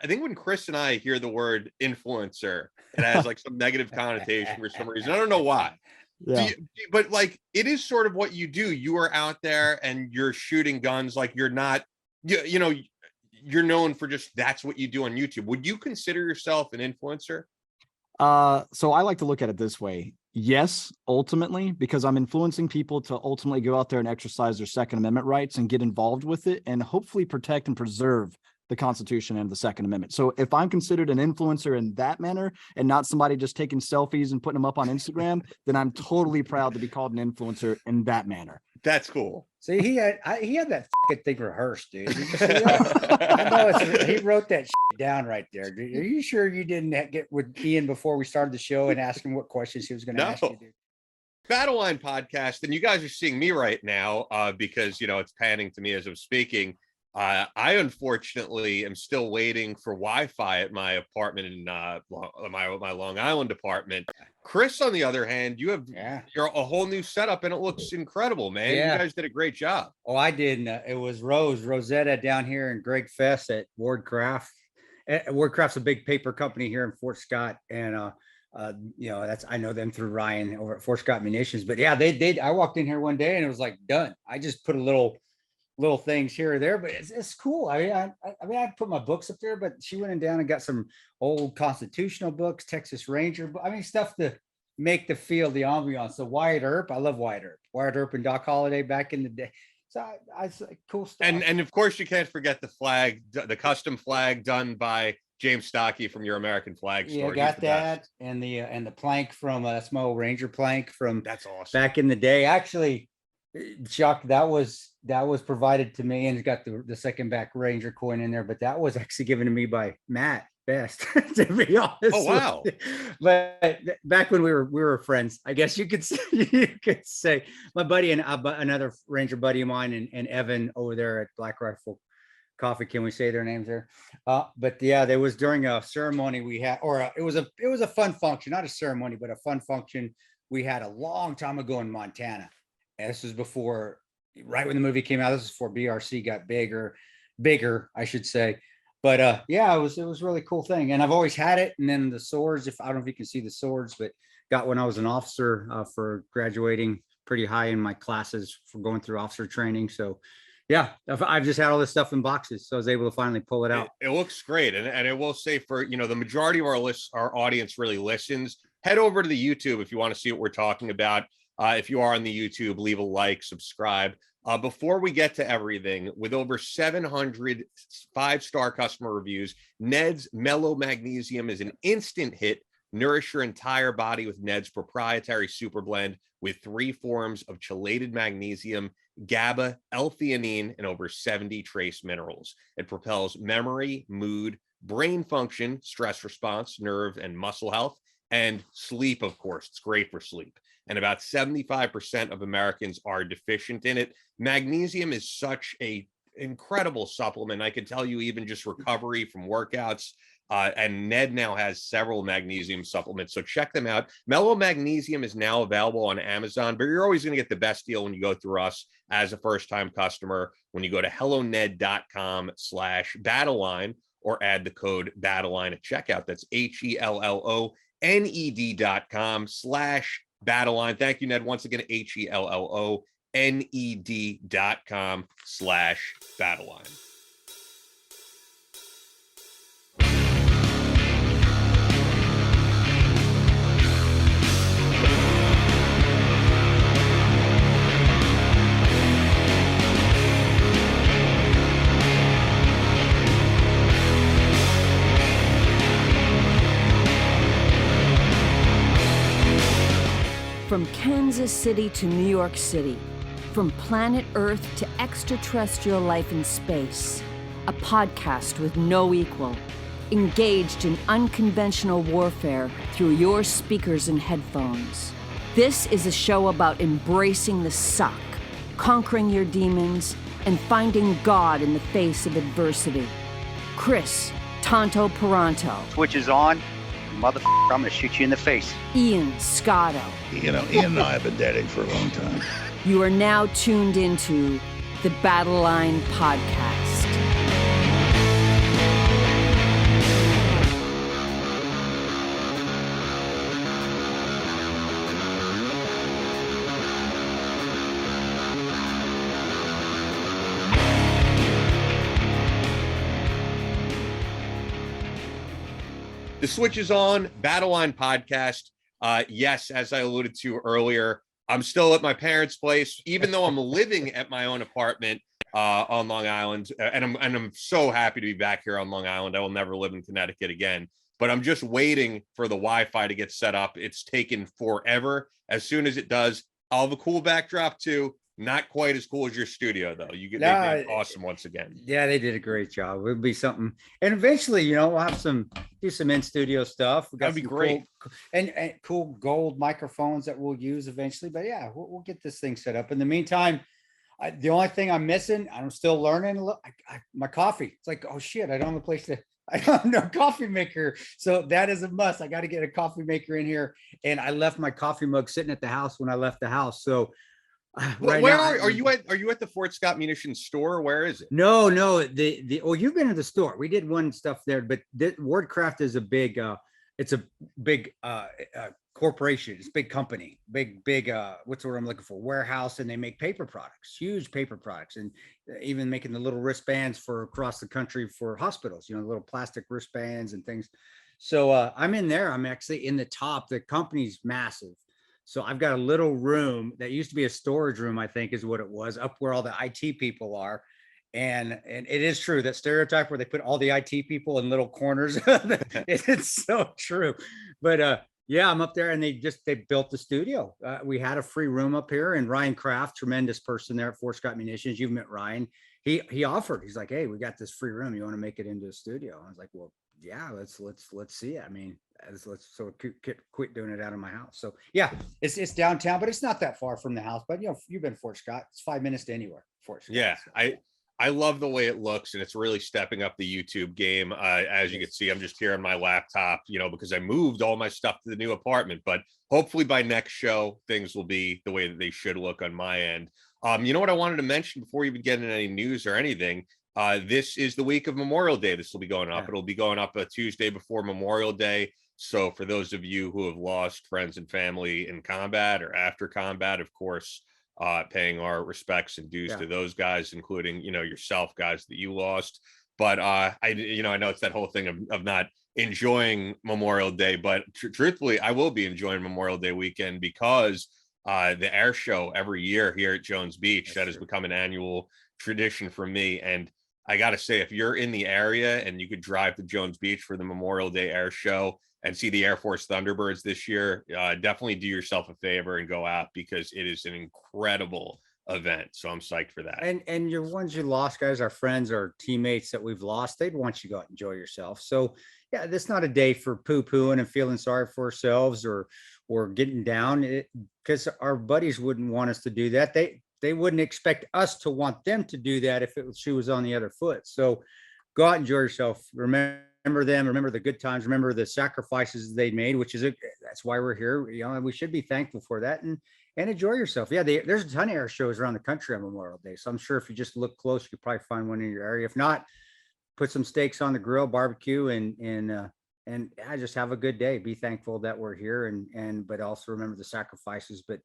I think when Chris and I hear the word influencer, it has like some negative connotation for some reason. I don't know why. Yeah. But like, it is sort of what you do. You are out there and you're shooting guns. Like, you're not, you know, you're known for just, that's what you do on YouTube. Would you consider yourself an influencer? So I like to look at it this way. Yes, ultimately, because I'm influencing people to ultimately go out there and exercise their Second Amendment rights and get involved with it and hopefully protect and preserve the Constitution and the Second Amendment. So if I'm considered an influencer in that manner and not somebody just taking selfies and putting them up on Instagram, then I'm totally proud to be called an influencer in that manner. That's cool. See, he had that fucking thing rehearsed, dude. Did you see that? I know he wrote that shit down right there. Dude. Are you sure you didn't get with Ian before we started the show and ask him what questions he was going to ask you, dude? Battle Line podcast, and you guys are seeing me right now because, you know, it's panning to me as I'm speaking. I unfortunately am still waiting for Wi-Fi at my apartment in my Long Island apartment. Chris, on the other hand, you're a whole new setup and it looks incredible, man. Yeah. You guys did a great job. Oh, I did. It was Rosetta down here and Greg Fess at Wardcraft. Wardcraft's a big paper company here in Fort Scott, and you know, I know them through Ryan over at Fort Scott Munitions. But yeah, they I walked in here one day and it was like done. I just put a little things here or there, but it's cool. I mean, I put my books up there, but she went in down and got some old constitutional books, Texas Ranger. I mean, stuff to make the feel, the ambiance. So Wyatt Earp, I love Wyatt Earp and Doc Holliday back in the day. So I cool stuff. And of course you can't forget the flag, the custom flag done by James Stockey from Your American Flag Store. Yeah, got that. And the plank from that's my old Ranger plank from that's awesome. Back in the day. Actually, Chuck, that was provided to me, and it's got the second back Ranger coin in there, but that was actually given to me by Matt Best, to be honest. Oh wow. But back when we were friends, I guess you could say my buddy and another Ranger buddy of mine and Evan over there at Black Rifle Coffee. Can we say their names there? But yeah, there was during a ceremony we had, or it was a fun function, not a ceremony, but a fun function we had a long time ago in Montana. And this was before, right when the movie came out. This was before BRC got bigger, I should say. But yeah, it was a really cool thing. And I've always had it. And then the swords, I don't know if you can see the swords, but got when I was an officer for graduating pretty high in my classes for going through officer training. So yeah, I've just had all this stuff in boxes, so I was able to finally pull it out. It looks great. And I will say, for, you know, the majority of our audience really listens. Head over to the YouTube if you want to see what we're talking about. If you are on the YouTube, leave a like, subscribe. Before we get to everything, with over 700 5-star customer reviews, Ned's Mellow Magnesium is an instant hit. Nourish your entire body with Ned's proprietary super blend with 3 forms of chelated magnesium, GABA, L-theanine, and over 70 trace minerals. It propels memory, mood, brain function, stress response, nerve and muscle health, and sleep, of course. It's great for sleep. And about 75% of Americans are deficient in it. Magnesium is such a incredible supplement. I can tell you, even just recovery from workouts. And Ned now has several magnesium supplements, so check them out. Mellow Magnesium is now available on Amazon, but you're always going to get the best deal when you go through us as a first-time customer. When you go to helloned.com/battleline or add the code battleline at checkout. That's HELLONED.com/battleline. Thank you, Ned. Once again, HELLONED.com/battleline. From Kansas City to New York City, from planet Earth to extraterrestrial life in space, a podcast with no equal, engaged in unconventional warfare through your speakers and headphones. This is a show about embracing the suck, conquering your demons, and finding God in the face of adversity. Chris Tonto Peranto. Switch is on. Motherfucker, I'm gonna shoot you in the face. Ian Scotto. You know, Ian and I have been dating for a long time. You are now tuned into the Battle Line Podcast. The switch is on. Battle Line Podcast. Yes, as I alluded to earlier, I'm still at my parents' place, even though I'm living at my own apartment on Long Island, and I'm so happy to be back here on Long Island. I will never live in Connecticut again, but I'm just waiting for the Wi-Fi to get set up. It's taken forever. As soon as it does, I'll have a cool backdrop too. Not quite as cool as your studio though. They did awesome once again. Yeah, they did a great job. It'll be something, and eventually, we'll have do some in studio stuff. We got That'd be some great. cool, and cool gold microphones that we'll use eventually. But yeah, we'll get this thing set up. In the meantime, the only thing I'm missing, I'm still learning. My coffee. It's like, oh shit, I don't have a place to. I don't have no coffee maker, so that is a must. I got to get a coffee maker in here, and I left my coffee mug sitting at the house when I left the house. So. Right where now, are you at? Are you at the Fort Scott Munitions store? Where is it? No, you've been to the store. We did one stuff there, but Wordcraft is a big corporation. It's a big company, big what's the word I'm looking for? Warehouse, and they make paper products, huge paper products, and even making the little wristbands for across the country for hospitals, little plastic wristbands and things. So I'm in there. I'm actually in the top. The company's massive. So I've got a little room that used to be a storage room, I think is what it was, up where all the IT people are. And it is true, that stereotype where they put all the IT people in little corners. It's so true. But yeah, I'm up there, and they built the studio. We had a free room up here, and Ryan Kraft, tremendous person there at Fort Scott Munitions. You've met Ryan. He offered, he's like, hey, we got this free room. You want to make it into a studio? I was like, well, yeah, let's see it. I mean, let's quit doing it out of my house. So yeah, it's downtown, but it's not that far from the house. But you've been to Fort Scott. It's 5 minutes to anywhere. Fort Scott. Yeah, so. I love the way it looks, and it's really stepping up the YouTube game. As you can see, I'm just here on my laptop, because I moved all my stuff to the new apartment. But hopefully by next show, things will be the way that they should look on my end. You know what I wanted to mention before you even get into any news or anything? This is the week of Memorial Day. This will be going up. Yeah. It'll be going up a Tuesday before Memorial Day. So for those of you who have lost friends and family in combat or after combat, of course, paying our respects and dues to those guys, including, yourself, guys that you lost. But I know it's that whole thing of not enjoying Memorial Day, but truthfully, I will be enjoying Memorial Day weekend because the air show every year here at Jones Beach, that has become an annual tradition for me. And I got to say, if you're in the area and you could drive to Jones Beach for the Memorial Day air show and see the Air Force Thunderbirds this year, definitely do yourself a favor and go out, because it is an incredible event. So I'm psyched for that. And your ones you lost, guys, our friends or teammates that we've lost, they'd want you to go out and enjoy yourself. So yeah, this is not a day for poo-pooing and feeling sorry for ourselves or getting down, because our buddies wouldn't want us to do that. They wouldn't expect us to want them to do that if the shoe was on the other foot. So go out and enjoy yourself. Remember them, remember the good times, remember the sacrifices they made, which is that's why we're here. We should be thankful for that and enjoy yourself. Yeah, there's a ton of air shows around the country on Memorial Day. So I'm sure if you just look close, you could probably find one in your area. If not, put some steaks on the grill, barbecue, and I just have a good day. Be thankful that we're here, but also remember the sacrifices, but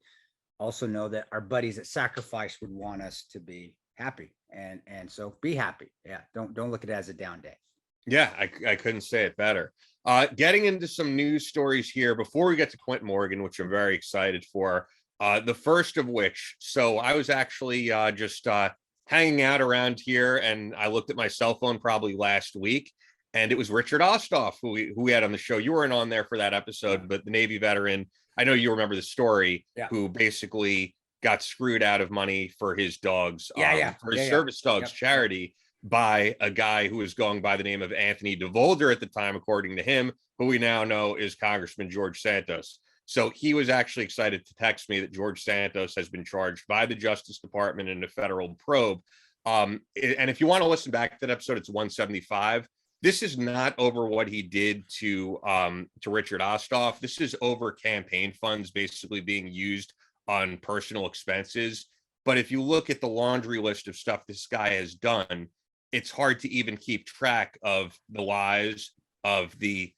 also know that our buddies that sacrifice would want us to be happy. And so be happy. Yeah. Don't look at it as a down day. Yeah, I couldn't say it better. Getting into some news stories here before we get to Clint Morgan, which I'm very excited for. The first of which, so I was actually just hanging out around here, and I looked at my cell phone probably last week, and it was Richard Ostoff, who we had on the show. You weren't on there for that episode, but the Navy veteran, I know you remember the story, who basically got screwed out of money for his dogs, for his service dogs charity by a guy who was going by the name of Anthony DeVolder at the time, according to him, who we now know is Congressman George Santos. So he was actually excited to text me that George Santos has been charged by the Justice Department in a federal probe. And if you want to listen back to that episode, it's 175. This is not over what he did to Richard Ostoff. This is over campaign funds basically being used on personal expenses. But if you look at the laundry list of stuff this guy has done, it's hard to even keep track of the lies, of the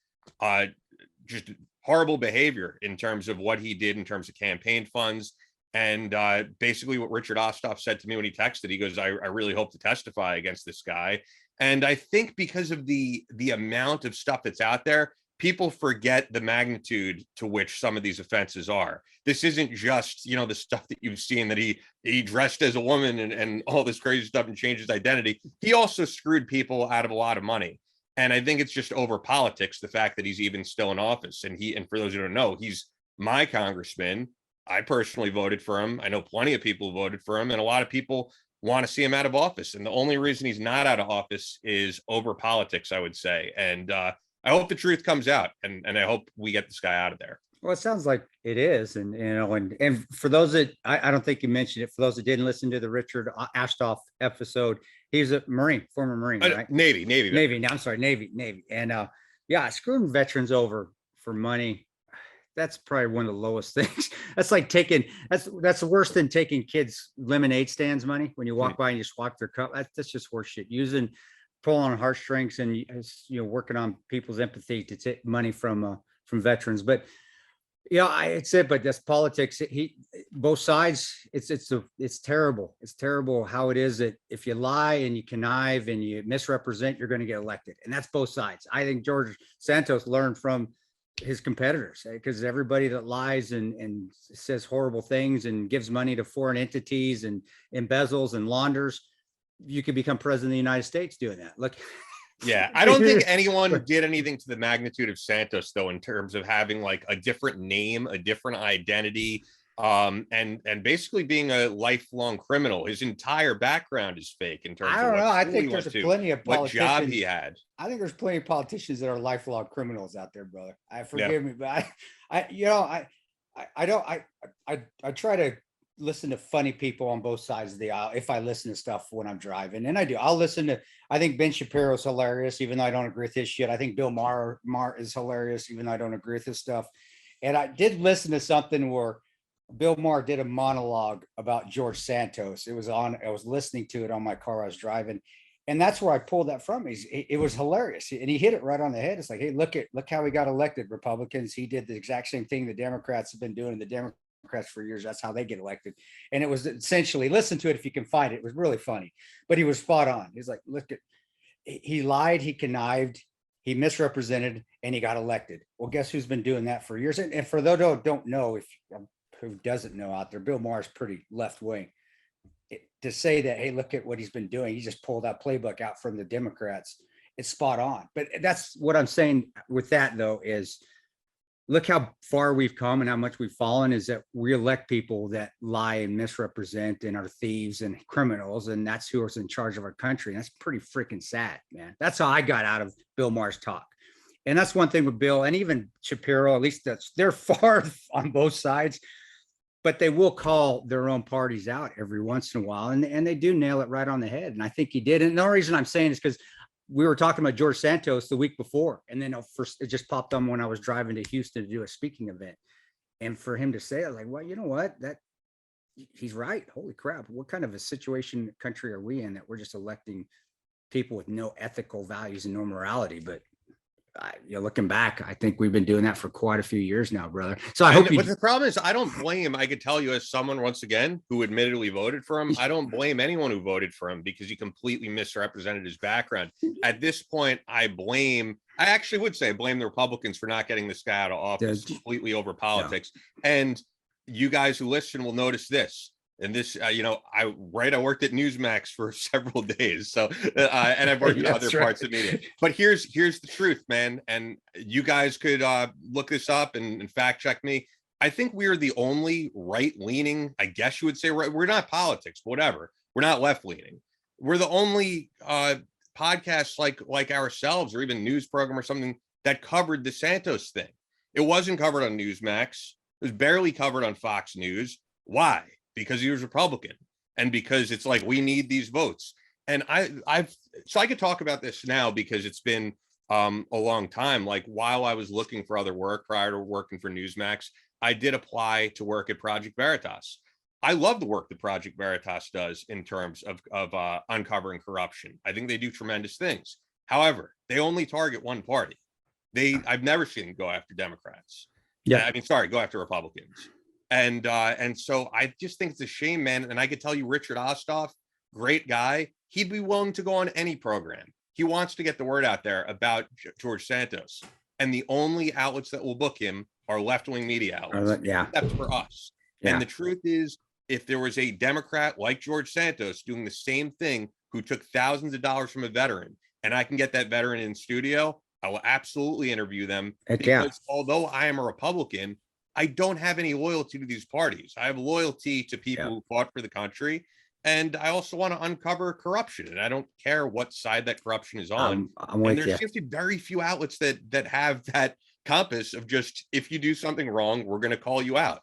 just horrible behavior in terms of what he did in terms of campaign funds. And basically what Richard Ostoff said to me when he texted, he goes, I really hope to testify against this guy. And I think because of the amount of stuff that's out there, people forget the magnitude to which some of these offenses are. This isn't just, the stuff that you've seen that he dressed as a woman and all this crazy stuff and changed his identity. He also screwed people out of a lot of money. And I think it's just over politics, the fact that he's even still in office. And for those who don't know, he's my congressman. I personally voted for him. I know plenty of people voted for him, and a lot of people want to see him out of office. And the only reason he's not out of office is over politics, I would say. And I hope the truth comes out, and I hope we get this guy out of there. Well, it sounds like it is. And, and for those that, I don't think you mentioned it, for those that didn't listen to the Richard Ashtoff episode, he's a Marine, former Marine, right? Navy. No, I'm sorry, Navy. And yeah, screwing veterans over for money. That's probably one of the lowest things. That's like that's worse than taking kids' lemonade stands money when you walk by and you swap their cup. That's just horse shit. Pulling on heartstrings and working on people's empathy to take money from veterans. But it's it. But that's politics. Both sides. It's terrible. It's terrible how it is that if you lie and you connive and you misrepresent, you're going to get elected. And that's both sides. I think George Santos learned from his competitors, because everybody that lies and says horrible things and gives money to foreign entities and embezzles and launders, you could become president of the United States doing that. Look. Yeah, I don't think anyone did anything to the magnitude of Santos, though, in terms of having like a different name, a different identity, and basically being a lifelong criminal. His entire background is fake in terms I don't of know. I think there's plenty of what politicians. job he had. I think there's plenty of politicians that are lifelong criminals out there, brother. Forgive me, but I try to listen to funny people on both sides of the aisle if I listen to stuff when I'm driving, and I do. I'll listen to. I think Ben Shapiro's hilarious, even though I don't agree with his shit. I think Bill Maher is hilarious, even though I don't agree with his stuff. And I did listen to something where Bill Maher did a monologue about George Santos. I was listening to it on my car. I was driving, and that's where I pulled that from. It was hilarious, and he hit it right on the head. It's like, hey, look how he got elected. Republicans. He did the exact same thing the Democrats have been doing. The Democrats for years. That's how they get elected. And it was essentially, listen to it if you can find it. It was really funny, but he was spot on. He's like, he lied, he connived, he misrepresented, and he got elected. Well, guess who's been doing that for years? And for those who don't know, who doesn't know out there, Bill Maher's pretty left wing. To say that, hey, look at what he's been doing. He just pulled that playbook out from the Democrats. It's spot on. But that's what I'm saying with that, though, is look how far we've come and how much we've fallen, is that we elect people that lie and misrepresent and are thieves and criminals. And that's who is in charge of our country. And that's pretty freaking sad, man. That's how I got out of Bill Maher's talk. And that's one thing with Bill and even Shapiro, at least they're far on both sides, but they will call their own parties out every once in a while. And they do nail it right on the head. And I think he did. And the only reason I'm saying is because we were talking about George Santos the week before, and then it just popped on when I was driving to Houston to do a speaking event. And for him to say, I was like, well, you know what, he's right. Holy crap. What kind of a country are we in that we're just electing people with no ethical values and no morality? But looking back, I think we've been doing that for quite a few years now, brother. So but the problem is, I don't blame, I could tell you as someone, once again, who admittedly voted for him, I don't blame anyone who voted for him because he completely misrepresented his background. At this point, I actually would say blame the Republicans for not getting this guy out of office completely over politics. No. And you guys who listen will notice this. And this, I worked at Newsmax for several days. So, and I've worked in other parts of media. But here's the truth, man. And you guys could look this up and fact check me. I think we're the only right-leaning, I guess you would say, right. We're not politics, whatever. We're not left-leaning. We're the only podcast like ourselves, or even news program or something, that covered the Santos thing. It wasn't covered on Newsmax. It was barely covered on Fox News. Why? Because he was Republican, and because it's like, we need these votes. And I could talk about this now because it's been a long time. Like, while I was looking for other work prior to working for Newsmax, I did apply to work at Project Veritas. I love the work that Project Veritas does in terms of uncovering corruption. I think they do tremendous things. However, they only target one party. I've never seen them go after Democrats. Yeah, go after Republicans. And so I just think it's a shame, man. And I could tell you, Richard Osthoff, great guy. He'd be willing to go on any program. He wants to get the word out there about George Santos. and the only outlets that will book him are left-wing media outlets, Yeah. except for us. Yeah. And the truth is, if there was a Democrat like George Santos doing the same thing, who took thousands of dollars from a veteran, and I can get that veteran in studio, I will absolutely interview them. Heck yeah. Because although I am a Republican, I don't have any loyalty to these parties. I have loyalty to people who fought for the country. And I also want to uncover corruption. And I don't care what side that corruption is on. I'm with and there's you. just very few outlets that have that compass of just, if you do something wrong, we're going to call you out.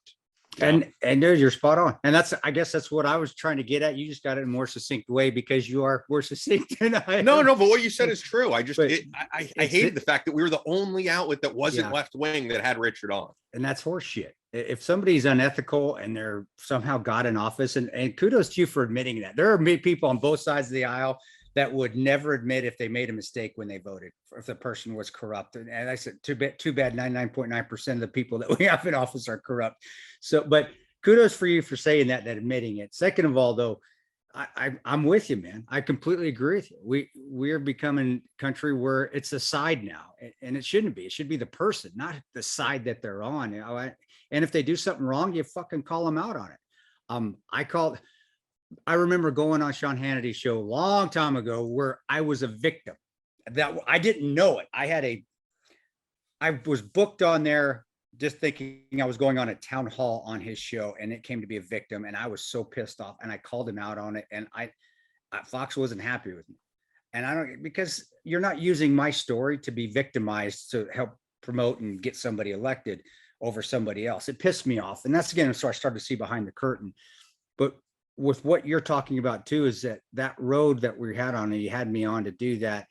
And dude, you're spot on. And I guess that's what I was trying to get at. You just got it in a more succinct way because you are more succinct than I am. No, but what you said is true. I just, But I hated the fact that we were the only outlet that wasn't Yeah. left wing that had Richard on. And that's horseshit. If somebody's unethical and they're somehow got in office, and kudos to you for admitting that. There are people on both sides of the aisle that would never admit if they made a mistake when they voted, if the person was corrupt. And I said, too bad 99.9% of the people that we have in office are corrupt. So, but kudos for you for saying that admitting it. Second of all, though, I'm with you, man. I completely agree with you. We're becoming a country where it's a side now, and it shouldn't be. It should be the person, not the side that they're on. You know, and if they do something wrong, you fucking call them out on it. I remember going on Sean Hannity's show a long time ago where I was a victim. That I didn't know it. I was booked on there just thinking I was going on a town hall on his show, and it came to be a victim, and I was so pissed off, and I called him out on it, and Fox wasn't happy with me. And because you're not using my story to be victimized to help promote and get somebody elected over somebody else. It pissed me off. And that's again, so I started to see behind the curtain. But with what you're talking about too, is that road that we had on, and you had me on to do that,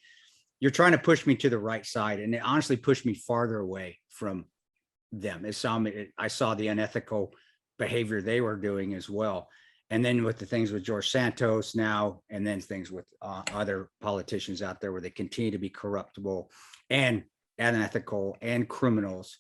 you're trying to push me to the right side. And it honestly pushed me farther away from them. I saw the unethical behavior they were doing as well. And then with the things with George Santos now, and then things with other politicians out there where they continue to be corruptible and unethical and criminals.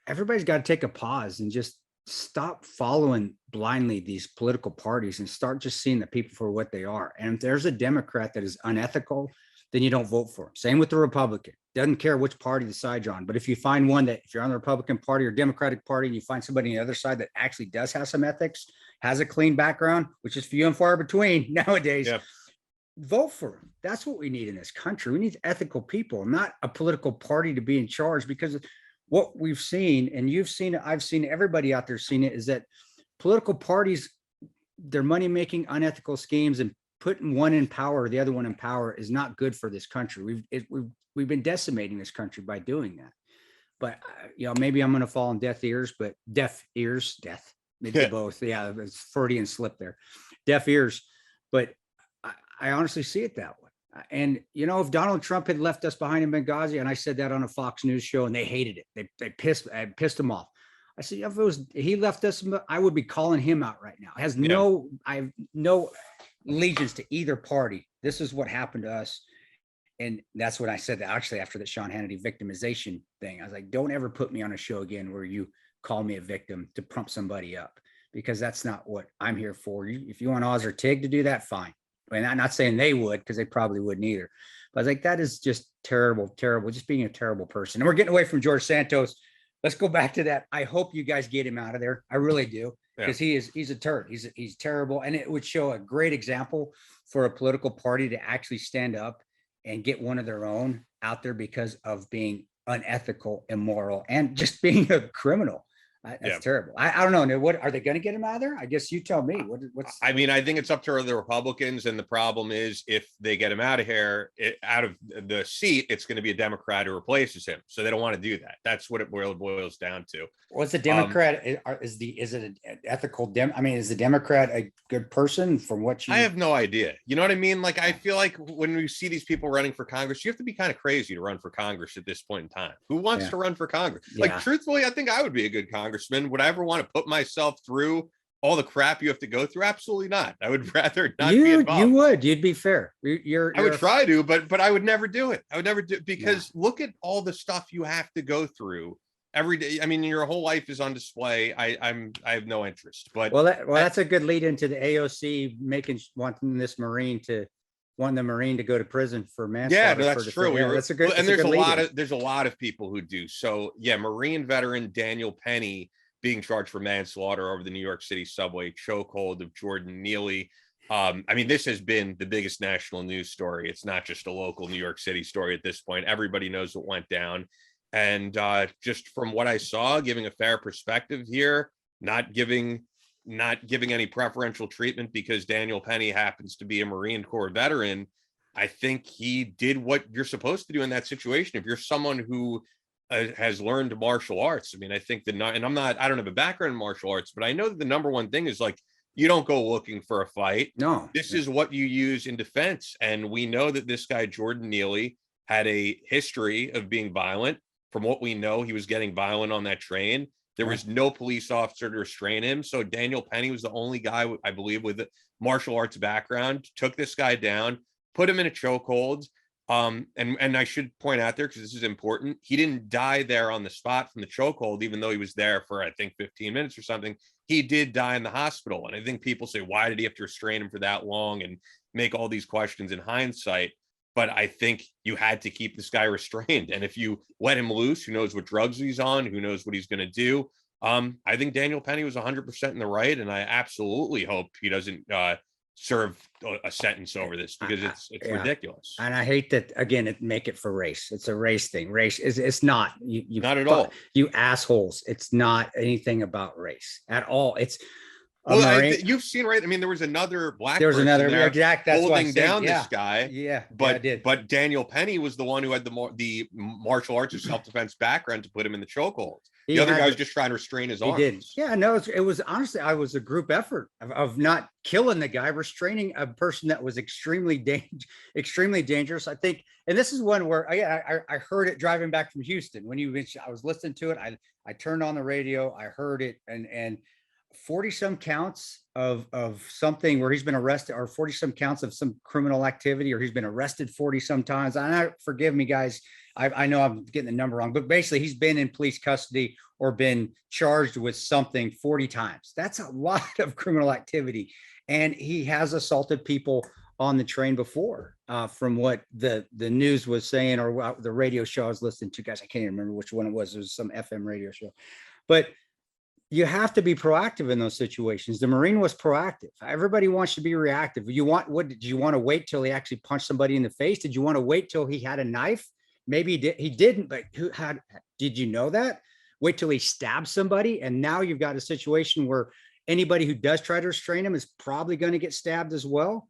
Everybody's got to take a pause and just stop following blindly these political parties and start just seeing the people for what they are. And if there's a Democrat that is unethical, then you don't vote for him. Same with the Republican. Doesn't care which party the side you're on. But if you find one that, if you're on the Republican Party or Democratic Party, and you find somebody on the other side that actually does have some ethics, has a clean background, which is few and far between nowadays, vote for him. That's what we need in this country. We need ethical people, not a political party to be in charge. Because what we've seen, and you've seen it, I've seen, everybody out there seen it, is that political parties, their money-making unethical schemes and putting one in power or the other one in power is not good for this country. We've been decimating this country by doing that. But maybe I'm going to fall on deaf ears, maybe both. Yeah, it's Freudian slip there, deaf ears. But I honestly see it that way. And if Donald Trump had left us behind in Benghazi, and I said that on a Fox News show, and they hated it, they pissed him off. I said, if it was he left us, I would be calling him out right now. I have no allegiance to either party. This is what happened to us. And that's what I said that actually after the Sean Hannity victimization thing. I was like, don't ever put me on a show again where you call me a victim to pump somebody up, because that's not what I'm here for. If you want Oz or Tig to do that, fine. And I'm not saying they would, because they probably wouldn't either. But I was like, that is just terrible, just being a terrible person. And we're getting away from George Santos. Let's go back to that. I hope you guys get him out of there. I really do, because he's a turd. He's terrible. And it would show a great example for a political party to actually stand up and get one of their own out there because of being unethical, immoral, and just being a criminal. That's terrible. I don't know. What are they going to get him out of there? I guess you tell me. I mean, I think it's up to the Republicans, and the problem is if they get him out of here, out of the seat, it's going to be a Democrat who replaces him. So they don't want to do that. That's what it boils down to. What's the Democrat? Is it an ethical is the Democrat a good person from what you? I have no idea. You know what I mean? Like, I feel like when we see these people running for Congress, you have to be kind of crazy to run for Congress at this point in time. Who wants to run for Congress? Like, truthfully, I think I would be a good congressman. Would I ever want to put myself through all the crap you have to go through? Absolutely not. I would rather not be involved. You would. You'd be fair. I would try to, but I would never do it. I would never do it because look at all the stuff you have to go through every day. I mean, your whole life is on display. I have no interest. But that's a good lead into the AOC wanting this Marine to wanting the Marine to go to prison for Yeah, manslaughter. no, that's true. Yeah, that's a good. And that's there's a lot lead-in. of people who do. So yeah, Marine veteran Daniel Penny being charged for manslaughter over the New York City subway chokehold of Jordan Neely. I mean, this has been the biggest national news story. It's not just a local New York City story at this point. Everybody knows what went down. And just from what I saw, giving a fair perspective here, not giving any preferential treatment because Daniel Penny happens to be a Marine Corps veteran. I think he did what you're supposed to do in that situation. If you're someone who has learned martial arts, I mean, I think and I don't have a background in martial arts, but I know that the number one thing is like, you don't go looking for a fight. No, This is what you use in defense. And we know that this guy, Jordan Neely, had a history of being violent. From what we know, he was getting violent on that train. There was no police officer to restrain him. So Daniel Penny was the only guy, I believe, with a martial arts background, took this guy down, put him in a chokehold. And I should point out there, because this is important, he didn't die there on the spot from the chokehold, even though he was there for, I think, 15 minutes or something. He did die in the hospital. And I think people say, why did he have to restrain him for that long and make all these questions in hindsight? But I think you had to keep this guy restrained. And if you let him loose, who knows what drugs he's on, who knows what he's going to do. I think Daniel Penny was 100% in the right. And I absolutely hope he doesn't serve a sentence over this, because it's ridiculous. And I hate that, again, make it for race. It's a race thing. Race is, it's not. You Not at all. You assholes. It's not anything about race at all. It's you've seen, right? I mean, there was another black. There was another there exact. That's holding down this guy. Yeah, but Daniel Penny was the one who had the martial arts or self-defense background to put him in the chokehold. The other guy was just trying to restrain his arms. Did. Yeah, no, it was honestly, I was a group effort of not killing the guy, restraining a person that was extremely dangerous. I think, and this is one where I heard it driving back from Houston when you mentioned. I was listening to it. I turned on the radio. I heard it, and 40 some counts of something where he's been arrested, or 40 some counts of some criminal activity, or he's been arrested 40 some times. And forgive me, guys. I know I'm getting the number wrong, but basically he's been in police custody or been charged with something 40 times. That's a lot of criminal activity. And he has assaulted people on the train before, from what the news was saying, or the radio show I was listening to. Guys, I can't even remember which one it was. It was some FM radio show. But you have to be proactive in those situations. The Marine was proactive. Everybody wants to be reactive. Did you want to wait till he actually punched somebody in the face? Did you want to wait till he had a knife? Maybe he didn't, but did you know that? Wait till he stabbed somebody. And now you've got a situation where anybody who does try to restrain him is probably going to get stabbed as well.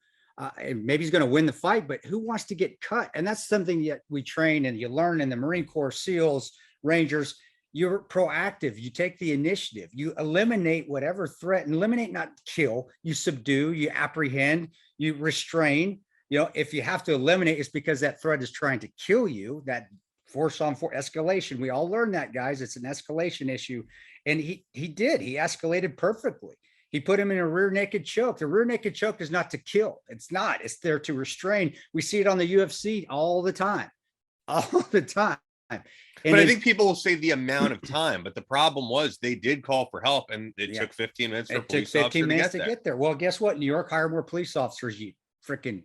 And maybe he's going to win the fight, but who wants to get cut? And that's something that we train and you learn in the Marine Corps, SEALs, Rangers. You're proactive. You take the initiative. You eliminate whatever threat, and eliminate, not kill. You subdue, you apprehend, you restrain. You know, if you have to eliminate, it's because that threat is trying to kill you. That force on force escalation. We all learn that, guys. It's an escalation issue. And he escalated perfectly. He put him in a rear naked choke. The rear naked choke is not to kill. It's not. It's there to restrain. We see it on the UFC all the time. And but I think people will say the amount of time, but the problem was they did call for help, and it took 15 minutes for a police officer to get there. Well, guess what? New York hired more police officers. You freaking.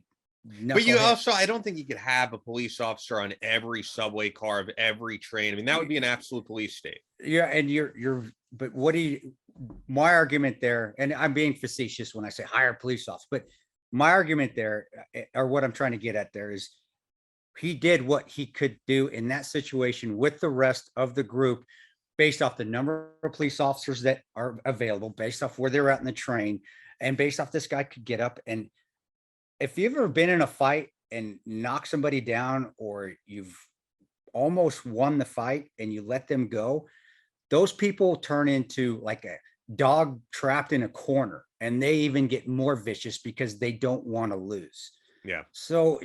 But you also, I don't think you could have a police officer on every subway car of every train. I mean, that would be an absolute police state. Yeah, and but what do you? My argument there, and I'm being facetious when I say hire police officers, but my argument there, or what I'm trying to get at there, is he did what he could do in that situation with the rest of the group, based off the number of police officers that are available, based off where they're at in the train, and based off this guy could get up. And if you've ever been in a fight and knock somebody down, or you've almost won the fight and you let them go, those people turn into like a dog trapped in a corner, and they even get more vicious because they don't want to lose. Yeah. So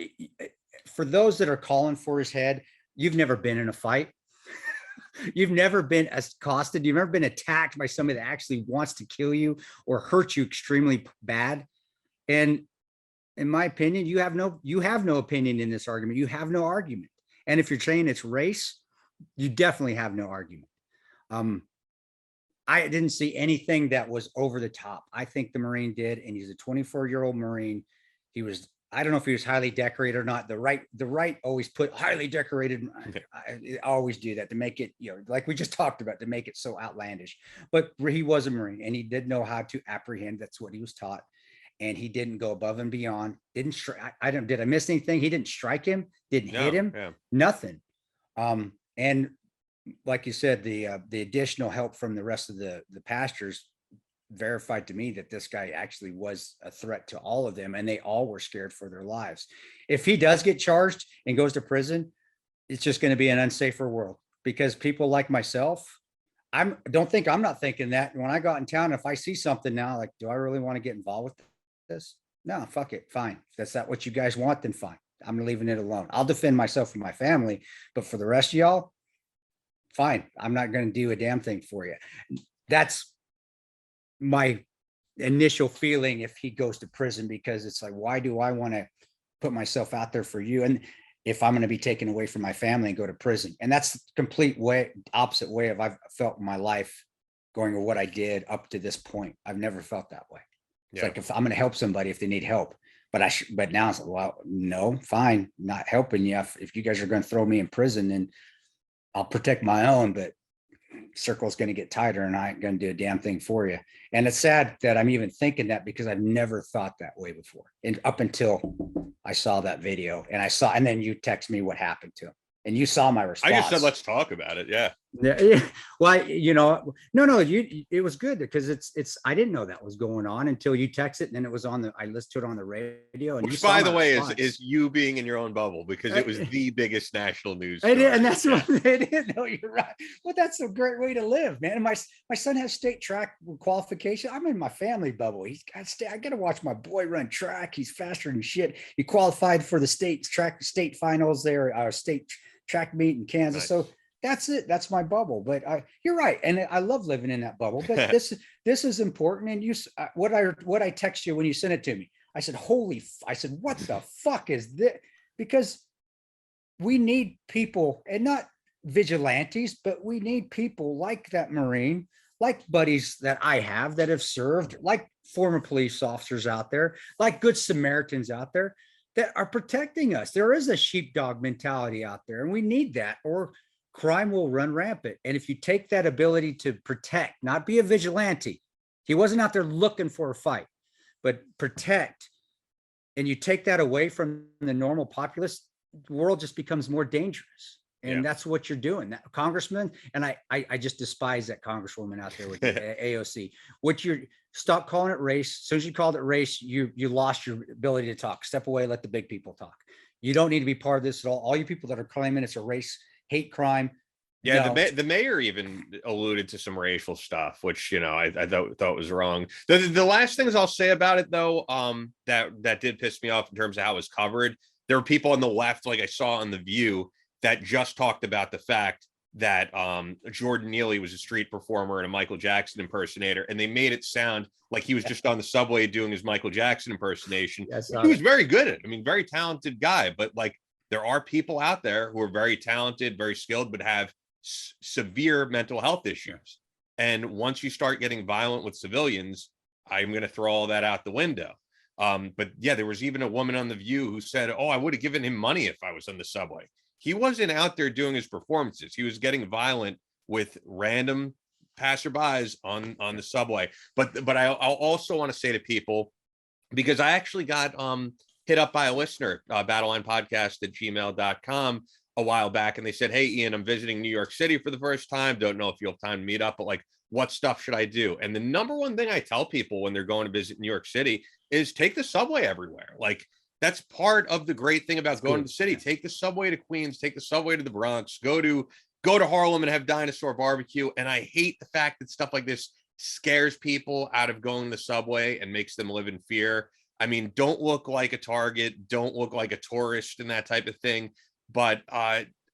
for those that are calling for his head, you've never been in a fight. You've never been accosted. You've never been attacked by somebody that actually wants to kill you or hurt you extremely bad. And in my opinion, you have no opinion in this argument. You have no argument. And if you're saying it's race, you definitely have no argument. I didn't see anything that was over the top. I think the Marine did, and he's a 24-year-old Marine. He was I don't know if he was highly decorated or not. The right always put highly decorated. I always do that to make it, like we just talked about, to make it so outlandish. But he was a Marine and he did know how to apprehend. That's what he was taught. And he didn't go above and beyond. Didn't did I miss anything? He didn't strike him, didn't hit him, nothing. And like you said, the additional help from the rest of the pastors verified to me that this guy actually was a threat to all of them, and they all were scared for their lives. If he does get charged and goes to prison, it's just going to be an unsafer world, because people like myself, I'm not thinking that when I go out in town, if I see something now, like, do I really want to get involved with this? No, fuck it. Fine. If that's not what you guys want, then fine. I'm leaving it alone. I'll defend myself and my family, but for the rest of y'all, fine. I'm not going to do a damn thing for you. That's my initial feeling if he goes to prison, because it's like, why do I want to put myself out there for you? And if I'm going to be taken away from my family and go to prison, and that's the complete opposite way of I've felt in my life going to what I did up to this point. I've never felt that way. It's like, if I'm going to help somebody, if they need help, but now it's like, well, no, fine. Not helping you. If you guys are going to throw me in prison, then I'll protect my own, but circle's going to get tighter and I ain't going to do a damn thing for you. And it's sad that I'm even thinking that, because I've never thought that way before. And up until I saw that video and then you text me what happened to him and you saw my response. I just said, let's talk about it. Yeah. Yeah. Well, no, it was good, because I didn't know that was going on until you texted, and then it was I listened to it on the radio. And which, by the way, is you being in your own bubble, because it was the biggest national news. I did, and that's what they didn't know. You're right. Well, that's a great way to live, man. And my son has state track qualification. I'm in my family bubble. I got to watch my boy run track. He's faster than shit. He qualified for the state finals there, state track meet in Kansas. Nice. So that's it. That's my bubble. But you're right, and I love living in that bubble. But this is important. And what I text you when you sent it to me, I said, what the fuck is this? Because we need people, and not vigilantes, but we need people like that Marine, like buddies that I have that have served, like former police officers out there, like good Samaritans out there that are protecting us. There is a sheepdog mentality out there, and we need that, or crime will run rampant. And if you take that ability to protect, not be a vigilante, he wasn't out there looking for a fight, but protect, and you take that away from the normal populace, the world just becomes more dangerous. And that's what you're doing, that Congressman. And I just despise that Congresswoman out there with the AOC. Stop calling it race. As soon as you called it race, you lost your ability to talk. Step away, let the big people talk. You don't need to be part of this at all. All you people that are claiming it's a race hate crime. Yeah, no. The mayor even alluded to some racial stuff, which, I thought was wrong. The last things I'll say about it, though, that did piss me off in terms of how it was covered. There were people on the left, like I saw on The View, that just talked about the fact that Jordan Neely was a street performer and a Michael Jackson impersonator, and they made it sound like he was just on the subway doing his Michael Jackson impersonation. He was very good at it. I mean, very talented guy, but like, there are people out there who are very talented, very skilled, but have severe mental health issues. And once you start getting violent with civilians, I'm going to throw all that out the window. But yeah, there was even a woman on The View who said, I would have given him money if I was on the subway. He wasn't out there doing his performances. He was getting violent with random passerbys on the subway. But I'll also want to say to people, because I actually got hit up by a listener, battlelinepodcast@gmail.com a while back. And they said, hey, Ian, I'm visiting New York City for the first time. Don't know if you'll have time to meet up, but like, what stuff should I do? And the number one thing I tell people when they're going to visit New York City is take the subway everywhere. Like, that's part of the great thing about going to the city. Take the subway to Queens, take the subway to the Bronx, go to Harlem and have dinosaur barbecue. And I hate the fact that stuff like this scares people out of going to the subway and makes them live in fear. I mean, don't look like a target, don't look like a tourist and that type of thing. But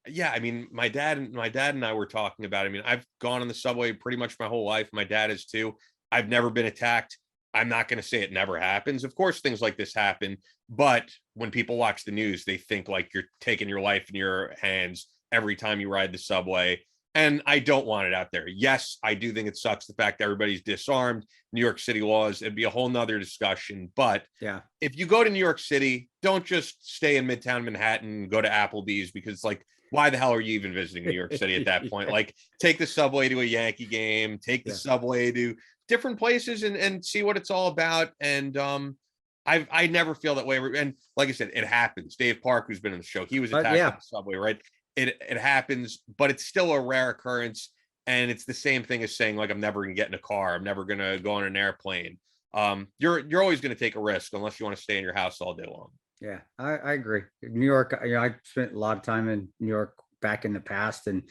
yeah, I mean, my dad and I were talking about it. I mean, I've gone on the subway pretty much my whole life. My dad has too. I've never been attacked. I'm not going to say it never happens. Of course, things like this happen. But when people watch the news, they think like you're taking your life in your hands every time you ride the subway. And I don't want it out there. Yes, I do think it sucks the fact that everybody's disarmed. New York City laws, it'd be a whole nother discussion. But Yeah, if you go to New York City, don't just stay in Midtown Manhattan, go to Applebee's, because like, why the hell are you even visiting New York City at that point? Yeah. Like, take the subway to a Yankee game, take the Yeah. subway to different places and see what it's all about. And I never feel that way. And like I said, it happens. Dave Park, who's been on the show, he was attacked yeah. on the subway, right? It happens, but it's still a rare occurrence. And it's the same thing as saying, like, I'm never gonna get in a car, I'm never gonna go on an airplane. You're always gonna take a risk unless you want to stay in your house all day long. Yeah, I agree. New York, I spent a lot of time in New York back in the past, and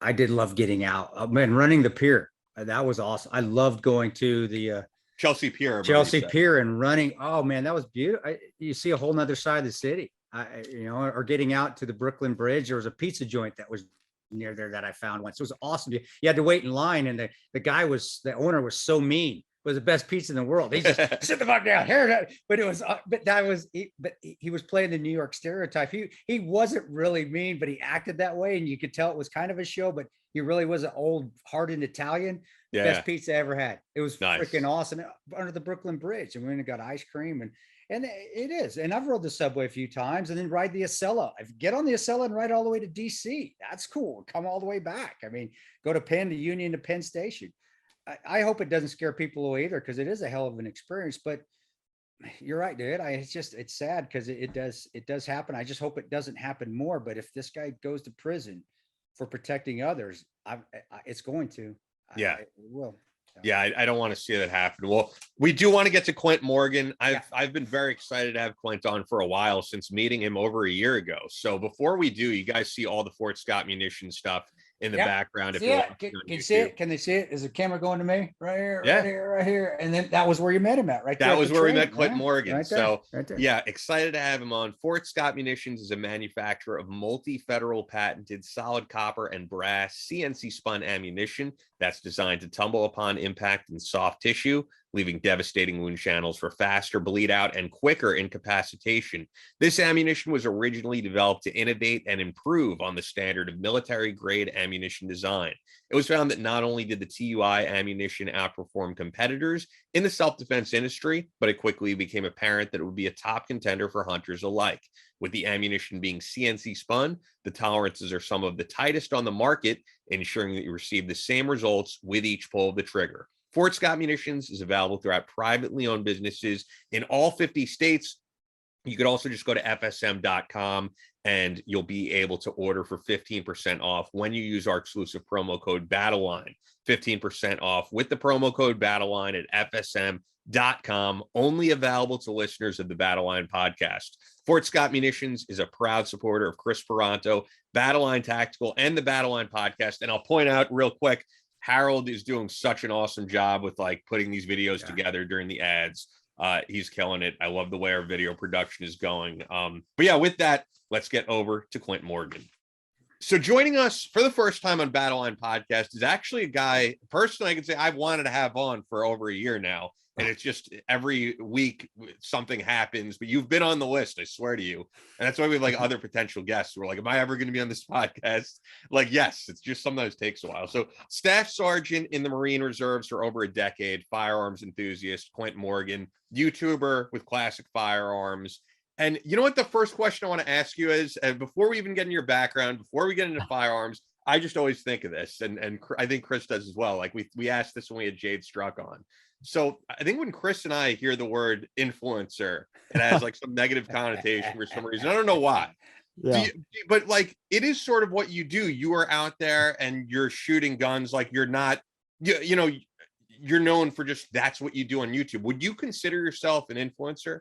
I did love getting out. Man, running the pier, that was awesome. I loved going to the Chelsea Pier. Chelsea Pier and running. Oh man, that was beautiful. You see a whole nother side of the city. Or getting out to the Brooklyn Bridge. There was a pizza joint that was near there that I found once. It was awesome. You had to wait in line, and the owner was so mean. It was the best pizza in the world. He just sit the fuck down here. But it was, he was playing the New York stereotype. He wasn't really mean, but he acted that way, and you could tell it was kind of a show. But he really was an old hardened Italian. Yeah. Best pizza I ever had. It was nice. Freaking awesome under the Brooklyn Bridge, and we went and got ice cream and it is. And I've rode the subway a few times and then ride the Acela. I get on the Acela and ride all the way to DC. That's cool. Come all the way back. I mean, go to Penn to Union to Penn Station. I hope it doesn't scare people away either, because it is a hell of an experience. But you're right, dude. It's sad because it does happen. I just hope it doesn't happen more. But if this guy goes to prison for protecting others, it's going to. Yeah. It will. Yeah, I don't want to see that happen. Well, we do want to get to Clint Morgan. I've been very excited to have Clint on for a while, since meeting him over a year ago. So before we do, you guys see all the Fort Scott munition stuff in the background. See it? Can you see it? Can they see it? Is the camera going to me? Right here, right here, right here. And then that was where you met him at, right there. That was where we met Clint Morgan. Right there, so right there. yeah, excited to have him on. Fort Scott Munitions is a manufacturer of multi-federal patented solid copper and brass CNC spun ammunition that's designed to tumble upon impact in soft tissue, leaving devastating wound channels for faster bleed out and quicker incapacitation. This ammunition was originally developed to innovate and improve on the standard of military grade ammunition design. It was found that not only did the TUI ammunition outperform competitors in the self-defense industry, but it quickly became apparent that it would be a top contender for hunters alike. With the ammunition being CNC spun, the tolerances are some of the tightest on the market, ensuring that you receive the same results with each pull of the trigger. Fort Scott Munitions is available throughout privately owned businesses in all 50 states. You could also just go to fsm.com and you'll be able to order for 15% off when you use our exclusive promo code BattleLine. 15% off with the promo code BattleLine at fsm.com, only available to listeners of the BattleLine podcast. Fort Scott Munitions is a proud supporter of Chris Peranto, BattleLine Tactical, and the BattleLine podcast. And I'll point out real quick, Harold is doing such an awesome job with like putting these videos together during the ads. He's killing it. I love the way our video production is going. But yeah, with that, let's get over to Clint Morgan. So joining us for the first time on BattleLine podcast is actually a guy, personally, I can say I've wanted to have on for over a year now. And it's just every week something happens, but you've been on the list, I swear to you. And that's why we have like other potential guests. We're like, am I ever going to be on this podcast? Like, yes, it's just sometimes takes a while. So Staff Sergeant in the Marine Reserves for over a decade, firearms enthusiast, Clint Morgan, YouTuber with classic firearms. And you know what the first question I want to ask you is, before we even get into your background, before we get into firearms, I just always think of this, and I think Chris does as well. Like we asked this when we had Jade Struck on. So I think when Chris and I hear the word influencer, it has like some negative connotation for some reason. I don't know why. Yeah. But like, it is sort of what you do. You are out there and you're shooting guns. Like you're not, you know, you're known for just, that's what you do on YouTube. Would you consider yourself an influencer?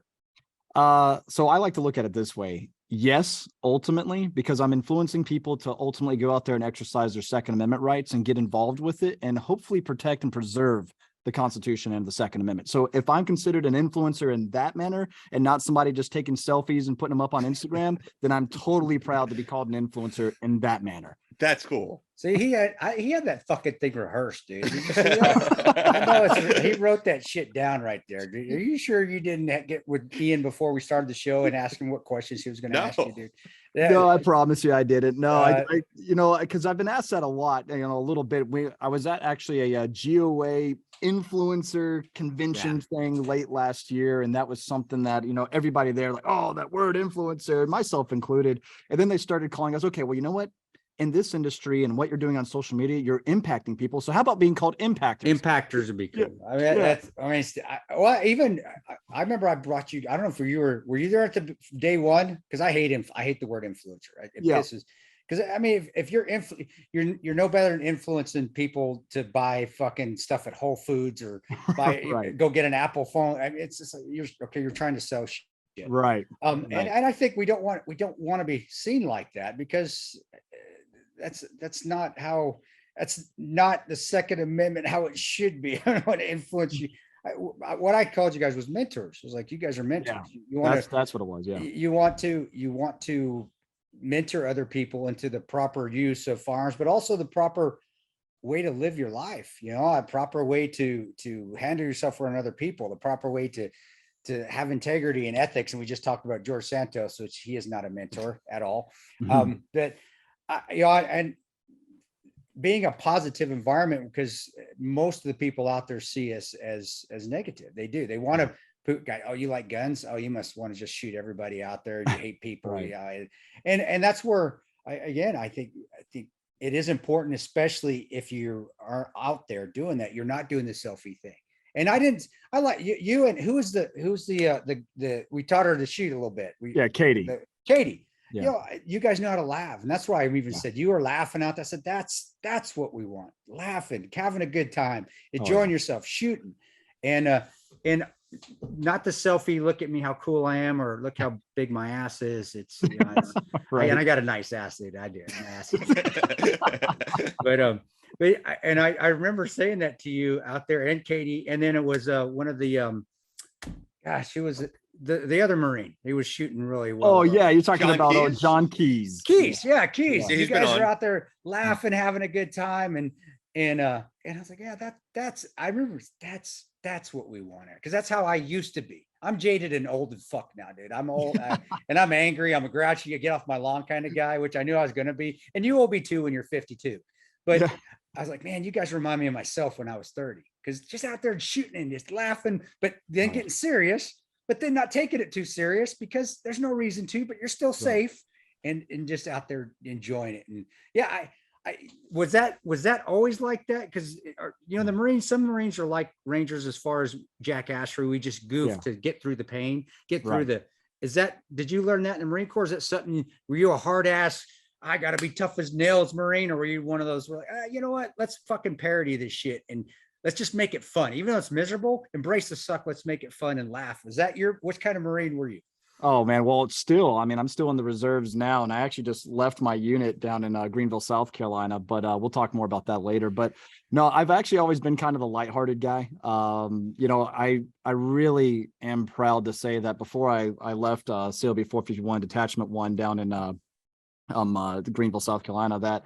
So I like to look at it this way. Yes, ultimately, because I'm influencing people to ultimately go out there and exercise their Second Amendment rights and get involved with it and hopefully protect and preserve the Constitution and the Second Amendment. So if I'm considered an influencer in that manner and not somebody just taking selfies and putting them up on Instagram, then I'm totally proud to be called an influencer in that manner. That's cool. See, he had that fucking thing rehearsed, dude. Did you see that? I know he wrote that shit down right there. Dude. Are you sure you didn't get with Ian before we started the show and ask him what questions he was going to ask you, dude? No, I promise you I didn't. No, I because I've been asked that a lot, a little bit. I was at actually a GOA influencer convention thing late last year. And that was something that, everybody there like, oh, that word influencer, myself included. And then they started calling us, okay, well, you know what? In this industry and what you're doing on social media, you're impacting people. So how about being called impactors? Impactors would be cool. I remember I brought you, I don't know if were you there at the day one? Because I hate the word influencer. Right? It pisses. Because I mean, if you're you're no better than influencing people to buy fucking stuff at Whole Foods or buy go get an Apple phone. I mean, it's just like you're trying to sell shit. Right. And I think we don't want to be seen like that, because that's not the Second Amendment how it should be. I don't want to influence you. What I called you guys was mentors. It was like, you guys are mentors. Yeah, that's what it was. Yeah. You want to mentor other people into the proper use of firearms, but also the proper way to live your life, a proper way to handle yourself around other people, the proper way to have integrity and ethics. And we just talked about George Santos, which he is not a mentor at all. But and being a positive environment, because most of the people out there see us as negative. They do. They want to put, oh, you like guns? Oh, you must want to just shoot everybody out there. You hate people. Right. Yeah. And that's where I think it is important, especially if you are out there doing that. You're not doing the selfie thing. And I like you and who's the we taught her to shoot a little bit. Katie. Katie. Yeah. You guys know how to laugh. And that's why I even said you were laughing out. I said, that's what we want. Laughing, having a good time, enjoying yourself, shooting. And not the selfie, look at me, how cool I am, or look how big my ass is. It's, right. And I got a nice ass, dude. I do. But I remember saying that to you out there, and Katie. And then it was one of the it was the other Marine. He was shooting really well. Oh yeah, you're talking about John Keys. Keys. You guys are out there laughing, having a good time, and I was like, yeah, I remember that's what we want, because that's how I used to be. I'm jaded and old as fuck now, dude. I'm old and I'm angry. I'm a grouchy, you get off my lawn kind of guy, which I knew I was going to be, and you will be too when you're 52. But I was like, man, you guys remind me of myself when I was 30, because just out there shooting and just laughing, but then getting serious, but then not taking it too serious because there's no reason to, but you're still safe and just out there enjoying it. And I was that always like that? Because the Marines, some Marines are like Rangers as far as jackassery. We just goof to get through the pain, get through did you learn that in the Marine Corps? Is that something, were you a hard ass, I got to be tough as nails Marine, or were you one of those where like, you know what, let's fucking parody this shit and let's just make it fun, even though it's miserable, embrace the suck, let's make it fun and laugh. Is that what kind of Marine were you? Oh man, well, I'm still in the reserves now, and I actually just left my unit down in Greenville, South Carolina, but we'll talk more about that later. But no, I've actually always been kind of a lighthearted guy. I really am proud to say that before I left CLB 451 Detachment 1 down in Greenville, South Carolina, that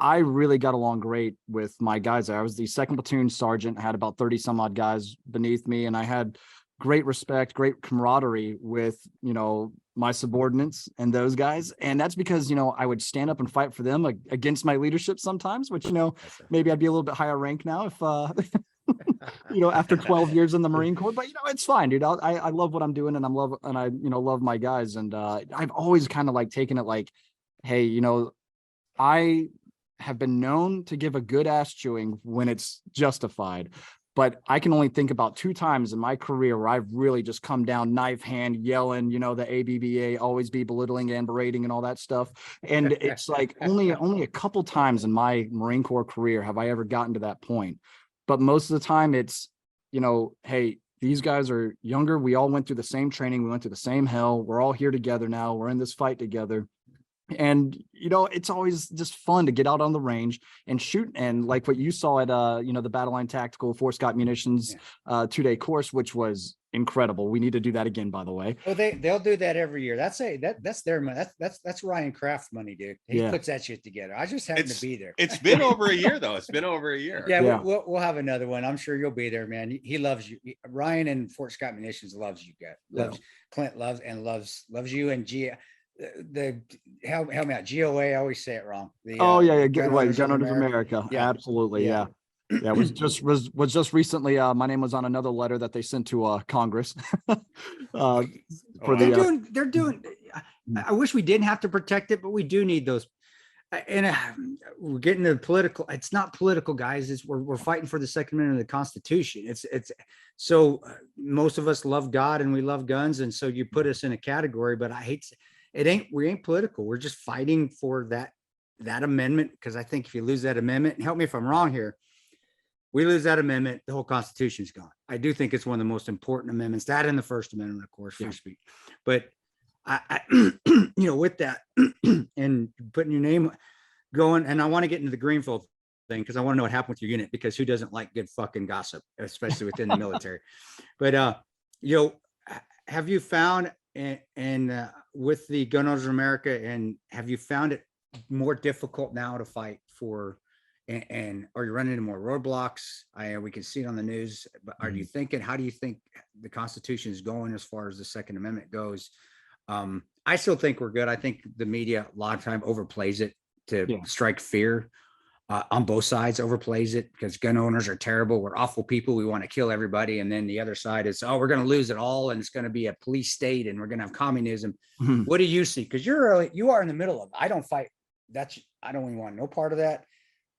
I really got along great with my guys there. I was the second platoon sergeant, had about 30 some odd guys beneath me, and I had great respect, great camaraderie with, my subordinates and those guys. And that's because, I would stand up and fight for them against my leadership sometimes, which, maybe I'd be a little bit higher rank now if, after 12 years in the Marine Corps, but it's fine, dude. I love what I'm doing, and I love my guys. And I've always kind of taken it like, hey, I have been known to give a good ass chewing when it's justified. But I can only think about 2 times in my career where I've really just come down knife hand yelling, the ABBA, always be belittling and berating and all that stuff. And it's like only a couple times in my Marine Corps career have I ever gotten to that point. But most of the time it's, hey, these guys are younger. We all went through the same training. We went through the same hell. We're all here together now. We're in this fight together. And, it's always just fun to get out on the range and shoot. And like what you saw at, the Battle Line Tactical Fort Scott Munitions 2-day course, which was incredible. We need to do that again, by the way. Oh, they'll do that every year. That's their money. That's Ryan Kraft's money, dude. He puts that shit together. I just happened to be there. It's been over a year though. It's been over a year. Yeah. We'll have another one. I'm sure you'll be there, man. He loves you. Ryan and Fort Scott Munitions loves you, guys. Clint loves you, and help me out. GOA, I always say it wrong. Gun Owners of America. Yeah. Absolutely. Yeah. It was just recently. My name was on another letter that they sent to Congress. They're doing. I wish we didn't have to protect it, but we do need those. And we're getting to political. It's not political, guys. We're fighting for the Second Amendment of the Constitution. It's so most of us love God and we love guns, and so you put us in a category. But we ain't political. We're just fighting for that amendment, because I think if you lose that amendment, and help me if I'm wrong here, we lose that amendment, the whole Constitution's gone. I do think it's one of the most important amendments, that and the First Amendment, of course, free speech. But I with that and putting your name going, and I want to get into the Greenfield thing because I want to know what happened with your unit, because who doesn't like good fucking gossip, especially within the military? But have you found and with the Gun Owners of America, and have you found it more difficult now to fight for? And are you running into more roadblocks? We can see it on the news, but how do you think the Constitution is going as far as the Second Amendment goes? I still think we're good. I think the media a lot of time overplays it to strike fear on both sides, overplays it because gun owners are terrible. We're awful people. We want to kill everybody. And then the other side is, we're going to lose it all. And it's going to be a police state and we're going to have communism. What do you see? Because you are in the middle of it. I don't fight. I don't even want no part of that.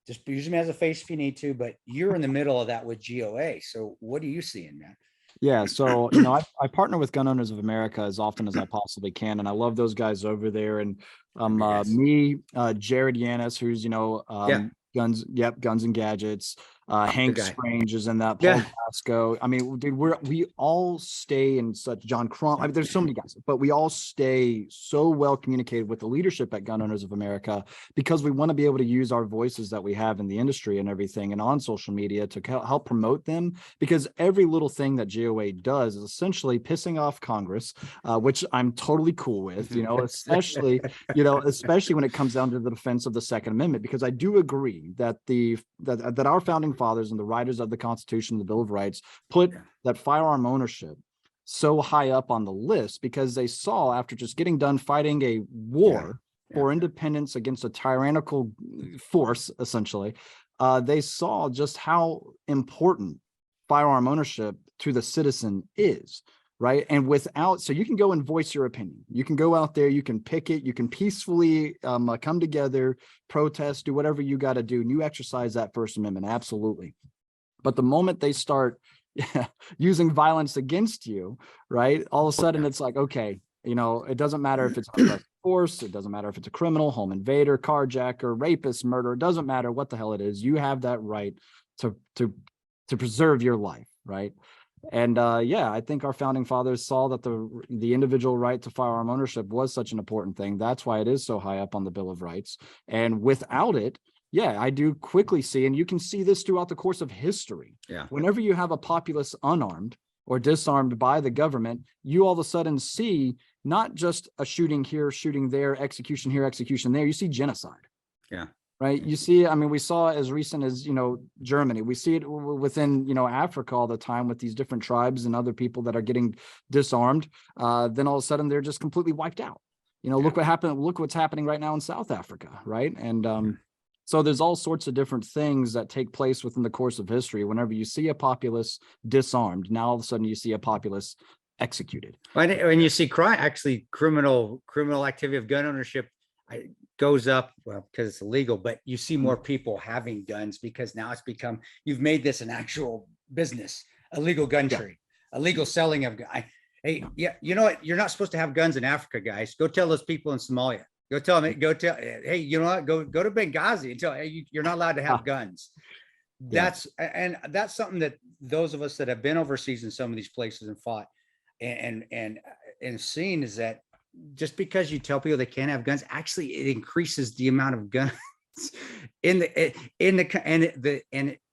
Just use me as a face if you need to, but you're in the middle of that with GOA. So what are you seeing, man? Yeah. So, I partner with Gun Owners of America as often as I possibly can. And I love those guys over there. And Jared Yanis, who's, Guns and Gadgets, Hank Strange is in that, Paul Gasco. I mean, dude, we all stay in such, John Crum. I mean, there's so many guys, but we all stay so well communicated with the leadership at Gun Owners of America because we want to be able to use our voices that we have in the industry and everything and on social media to help promote them, because every little thing that GOA does is essentially pissing off Congress, which I'm totally cool with, especially when it comes down to the defense of the Second Amendment, because I do agree that that our founding fathers and the writers of the Constitution, the Bill of Rights, put that firearm ownership so high up on the list because they saw, after just getting done fighting a war for independence against a tyrannical force, essentially, they saw just how important firearm ownership to the citizen is. Right. And so you can go and voice your opinion. You can go out there, you can picket, you can peacefully come together, protest, do whatever you got to do. And you exercise that First Amendment. Absolutely. But the moment they start using violence against you, right, all of a sudden it's like, okay, it doesn't matter if it's force, it doesn't matter if it's a criminal, home invader, carjacker, rapist, murder, it doesn't matter what the hell it is. You have that right to preserve your life. Right. And I think our founding fathers saw that the individual right to firearm ownership was such an important thing. That's why it is so high up on the Bill of Rights. And without it, I do quickly see, and you can see this throughout the course of history. Yeah. Whenever you have a populace unarmed or disarmed by the government, you all of a sudden see not just a shooting here, shooting there, execution here, execution there. You see genocide. Yeah. Right. You see, I mean, we saw as recent as, Germany. We see it within, Africa all the time with these different tribes and other people that are getting disarmed. Then all of a sudden they're just completely wiped out. Look what happened. Look what's happening right now in South Africa. Right. And so there's all sorts of different things that take place within the course of history. Whenever you see a populace disarmed, now all of a sudden you see a populace executed. When you see criminal activity of gun ownership goes up, well, because it's illegal, but you see more people having guns because now it's become, you've made this an actual business, illegal gun trade, illegal selling of guns. Hey, you know what? You're not supposed to have guns in Africa, guys. Go tell those people in Somalia. Go tell them, hey, you know what? Go to Benghazi and tell, hey, you're not allowed to have guns. That's something that those of us that have been overseas in some of these places and fought and seen is that just because you tell people they can't have guns, actually it increases the amount of guns and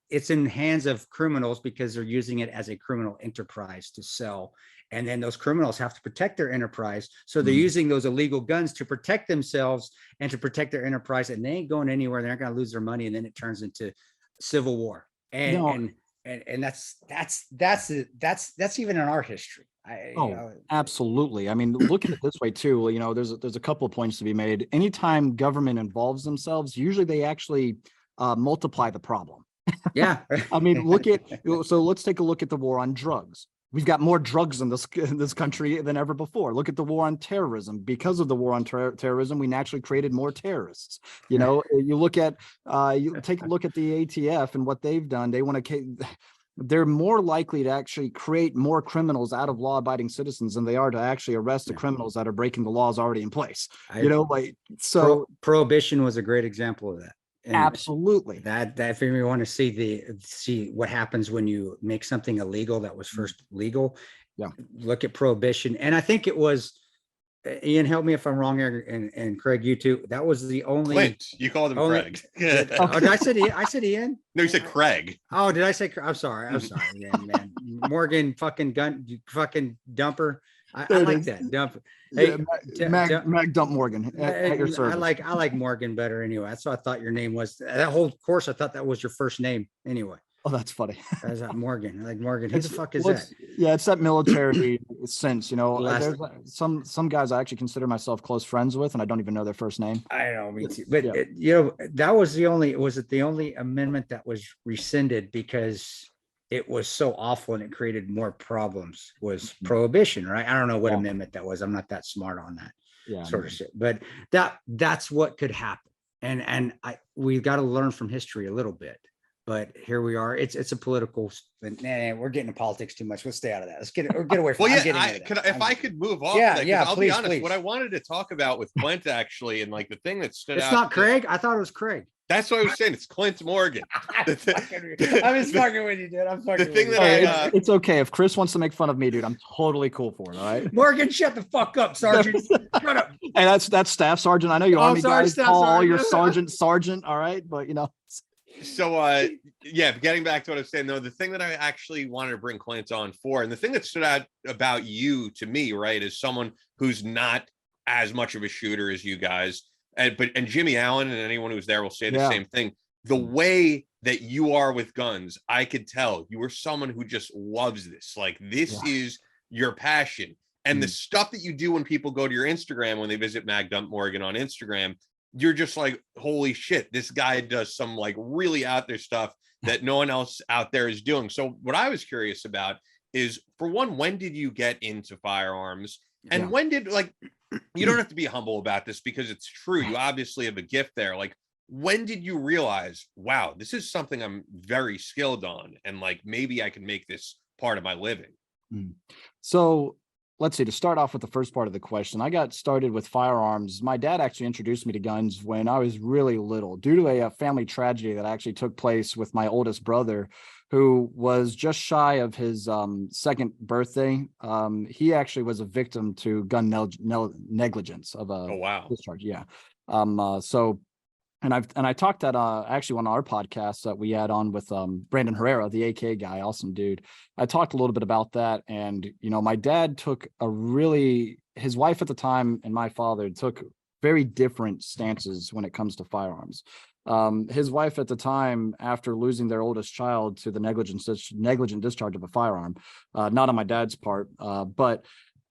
it's in hands of criminals because they're using it as a criminal enterprise to sell. And then those criminals have to protect their enterprise. So they're using those illegal guns to protect themselves and to protect their enterprise. And they ain't going anywhere. They're not going to lose their money. And then it turns into civil war. And that's even in our history. Absolutely. I mean, look at it this way too. You know, there's a couple of points to be made. Anytime government involves themselves, usually they actually multiply the problem. Yeah. I mean, so let's take a look at the war on drugs. We've got more drugs in this country than ever before. Look at the war on terrorism. Because of the war on terrorism, we naturally created more terrorists. You know, you look at, you take a look at the ATF and what they've done. They want to, they're more likely to actually create more criminals out of law-abiding citizens than they are to actually arrest the criminals that are breaking the laws already in place. You know, like, so prohibition was a great example of that. And absolutely. That if you want to see what happens when you make something illegal that was first legal, look at prohibition. And I think it was Ian, help me if I'm wrong here, and Craig, you too. That was the only Clint. You called him Craig. Oh, did I said Ian? No, you said Craig. Oh, did I say? I'm sorry. Man. Morgan, fucking dumper. I like that dumper. Hey, Magdump Morgan at your service. I like Morgan better anyway. That's what I thought your name was. That whole course, I thought that was your first name anyway. Oh, that's funny. That's that Morgan. I like Morgan. Who the fuck is that? Yeah, it's that military sense. You know, there's some guys I actually consider myself close friends with, and I don't even know their first name. I know, me too. But you know, that was the only amendment that was rescinded because it was so awful and it created more problems. Was prohibition, right? I don't know what amendment that was. I'm not that smart on that sort of shit. But that's what could happen. And we've got to learn from history a little bit. But here we are. It's a political. We're getting into politics too much. Let's stay out of that. Let's get away from. Well, if I could move off. I'll be honest. What I wanted to talk about with Clint actually, and like the thing that stood out. It's not Craig. I thought it was Craig. That's what I was saying. It's Clint Morgan. I'm just fucking with you, dude. I'm fucking. The thing that it's okay if Chris wants to make fun of me, dude. I'm totally cool for it. All right, Morgan, shut the fuck up, Sergeant. Shut up. Hey, that's Staff Sergeant. I know you Army guys call all your Sergeant. All right, but you know. So getting back to what I was saying, though, the thing that I actually wanted to bring Clint on for, and the thing that stood out about you to me, right, is someone who's not as much of a shooter as you guys, and Jimmy Allen and anyone who's there will say the same thing. The way that you are with guns, I could tell you are someone who just loves this. Like this is your passion, and the stuff that you do when people go to your Instagram when they visit Magdump Morgan on Instagram. You're just like, holy shit, this guy does some like really out there stuff that no one else out there is doing. So what I was curious about is, for one, when did you get into firearms? And when did, like, you don't have to be humble about this because it's true. You obviously have a gift there. Like, when did you realize, wow, this is something I'm very skilled on, and like maybe I can make this part of my living? So let's see, to start off with the first part of the question, I got started with firearms. My dad actually introduced me to guns when I was really little, due to a family tragedy that actually took place with my oldest brother, who was just shy of his second birthday. He actually was a victim to gun negligence of a discharge. Yeah. And I talked at actually one of our podcasts that we had on with Brandon Herrera, the AK guy, awesome dude. I talked a little bit about that, and you know, my dad took his wife at the time and my father took very different stances when it comes to firearms. His wife at the time, after losing their oldest child to the negligent discharge of a firearm, not on my dad's part, but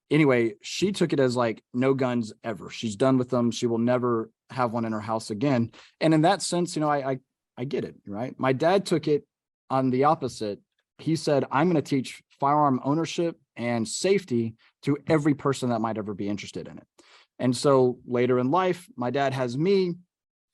anyway, she took it as like no guns ever. She's done with them. She will never have one in her house again. And in that sense, you know, I get it, right? My dad took it on the opposite. He said, I'm going to teach firearm ownership and safety to every person that might ever be interested in it. And so later in life, my dad has me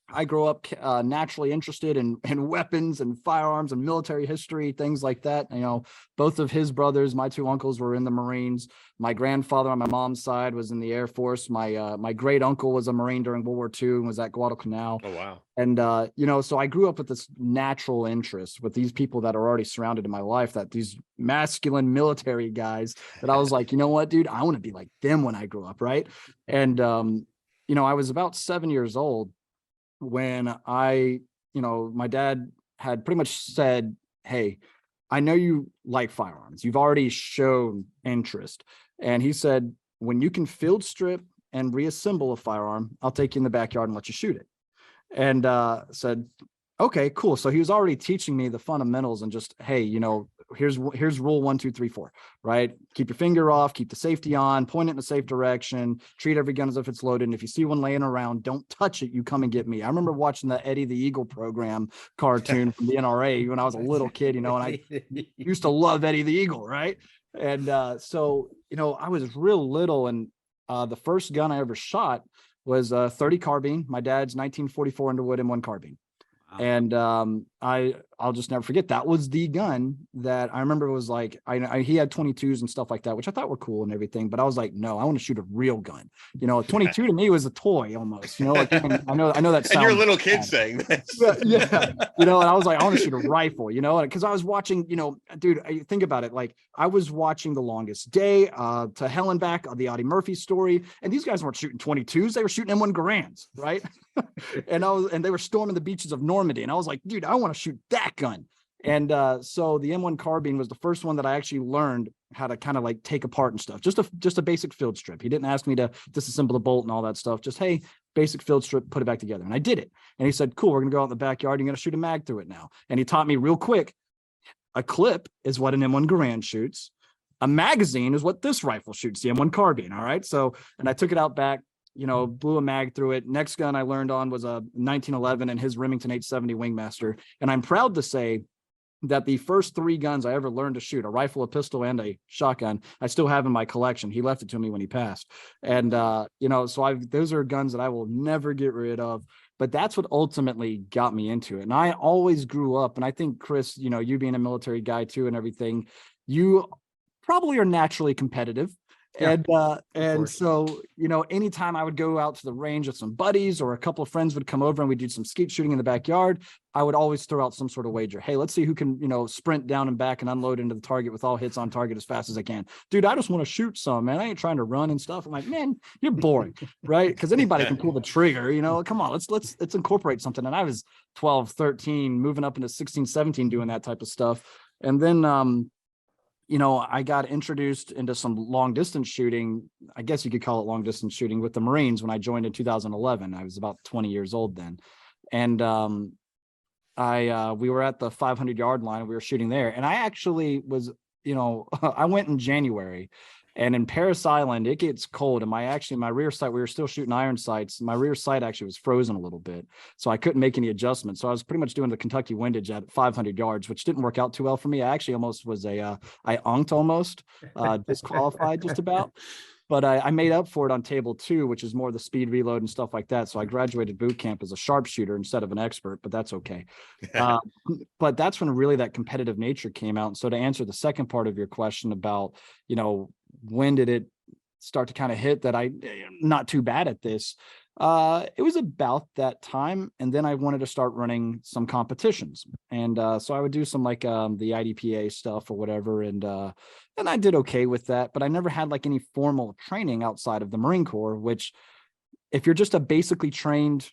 I grew up naturally interested in weapons and firearms and military history, things like that. You know, both of his brothers, my two uncles, were in the Marines. My grandfather on my mom's side was in the Air Force. My great uncle was a Marine during World War II and was at Guadalcanal. Oh, wow. And, you know, so I grew up with this natural interest with these people that are already surrounded in my life, that these masculine military guys that I was like, you know what, dude, I want to be like them when I grew up. Right. And, you know, I was about 7 years old when my dad had pretty much said, hey, I know you like firearms. You've already shown interest. And he said, when you can field strip and reassemble a firearm, I'll take you in the backyard and let you shoot it. And said, okay, cool. So he was already teaching me the fundamentals and just, hey, you know, here's rule 1, 2, 3, 4, right? Keep your finger off, keep the safety on, point it in a safe direction, treat every gun as if it's loaded. And if you see one laying around, don't touch it. You come and get me. I remember watching the Eddie the Eagle program cartoon from the NRA when I was a little kid, you know, and I used to love Eddie the Eagle, right? And so, you know, I was real little, and the first gun I ever shot was a 30 carbine, my dad's 1944 Underwood M1 carbine. And I'll just never forget, that was the gun that I remember. Was like, he had 22s and stuff like that, which I thought were cool and everything, but I was like, no, I want to shoot a real gun. You know, a 22 to me was a toy almost, you know, like, I know that sounds and you're a little kid saying this. Yeah, you know, and I was like, I want to shoot a rifle, you know, because I was watching, you know, dude, think about it, like I was watching The Longest Day, to Hell and Back, the Audie Murphy story, and these guys weren't shooting 22s, they were shooting M1 Garands, right? and they were storming the beaches of Normandy, and I was like, dude, I want to shoot that gun. And so the M1 carbine was the first one that I actually learned how to kind of like take apart and stuff. Just a basic field strip. He didn't ask me to disassemble the bolt and all that stuff. Just, hey, basic field strip, put it back together. And I did it. And he said, cool, we're gonna go out in the backyard. You're gonna shoot a mag through it now. And he taught me real quick, a clip is what an M1 Garand shoots. A magazine is what this rifle shoots, the M1 carbine. All right. So, and I took it out back, you know, blew a mag through it. Next gun I learned on was a 1911 and his Remington 870 Wingmaster. And I'm proud to say that the first 3 guns I ever learned to shoot, a rifle, a pistol, and a shotgun, I still have in my collection. He left it to me when he passed. And, you know, so those are guns that I will never get rid of, but that's what ultimately got me into it. And I always grew up, and I think, Chris, you know, you being a military guy too and everything, you probably are naturally competitive. Yeah, and so, you know, anytime I would go out to the range with some buddies or a couple of friends would come over and we do some skeet shooting in the backyard, I would always throw out some sort of wager. Hey, let's see who can, you know, sprint down and back and unload into the target with all hits on target as fast as I can. Dude, I just want to shoot some, man. I ain't trying to run and stuff. I'm like, man, you're boring, right? Because anybody can pull the trigger, you know, come on, let's incorporate something. And I was 12, 13, moving up into 16, 17, doing that type of stuff. And then, you know, I got introduced into some long distance shooting. I guess you could call it long distance shooting with the Marines when I joined in 2011. I was about 20 years old then. And we were at the 500-yard line and we were shooting there. And I actually was, you know, I went in January, and in Paris Island, it gets cold. And my rear sight, we were still shooting iron sights. My rear sight actually was frozen a little bit, so I couldn't make any adjustments. So I was pretty much doing the Kentucky windage at 500 yards, which didn't work out too well for me. I actually almost was I unked almost, disqualified just about. But I made up for it on table 2, which is more the speed reload and stuff like that. So I graduated boot camp as a sharpshooter instead of an expert, but that's okay. But that's when really that competitive nature came out. And so to answer the second part of your question about, you know, when did it start to kind of hit that I'm not too bad at this? It was about that time. And then I wanted to start running some competitions. And so I would do some like the IDPA stuff or whatever. And I did okay with that, but I never had like any formal training outside of the Marine Corps, which if you're just a basically trained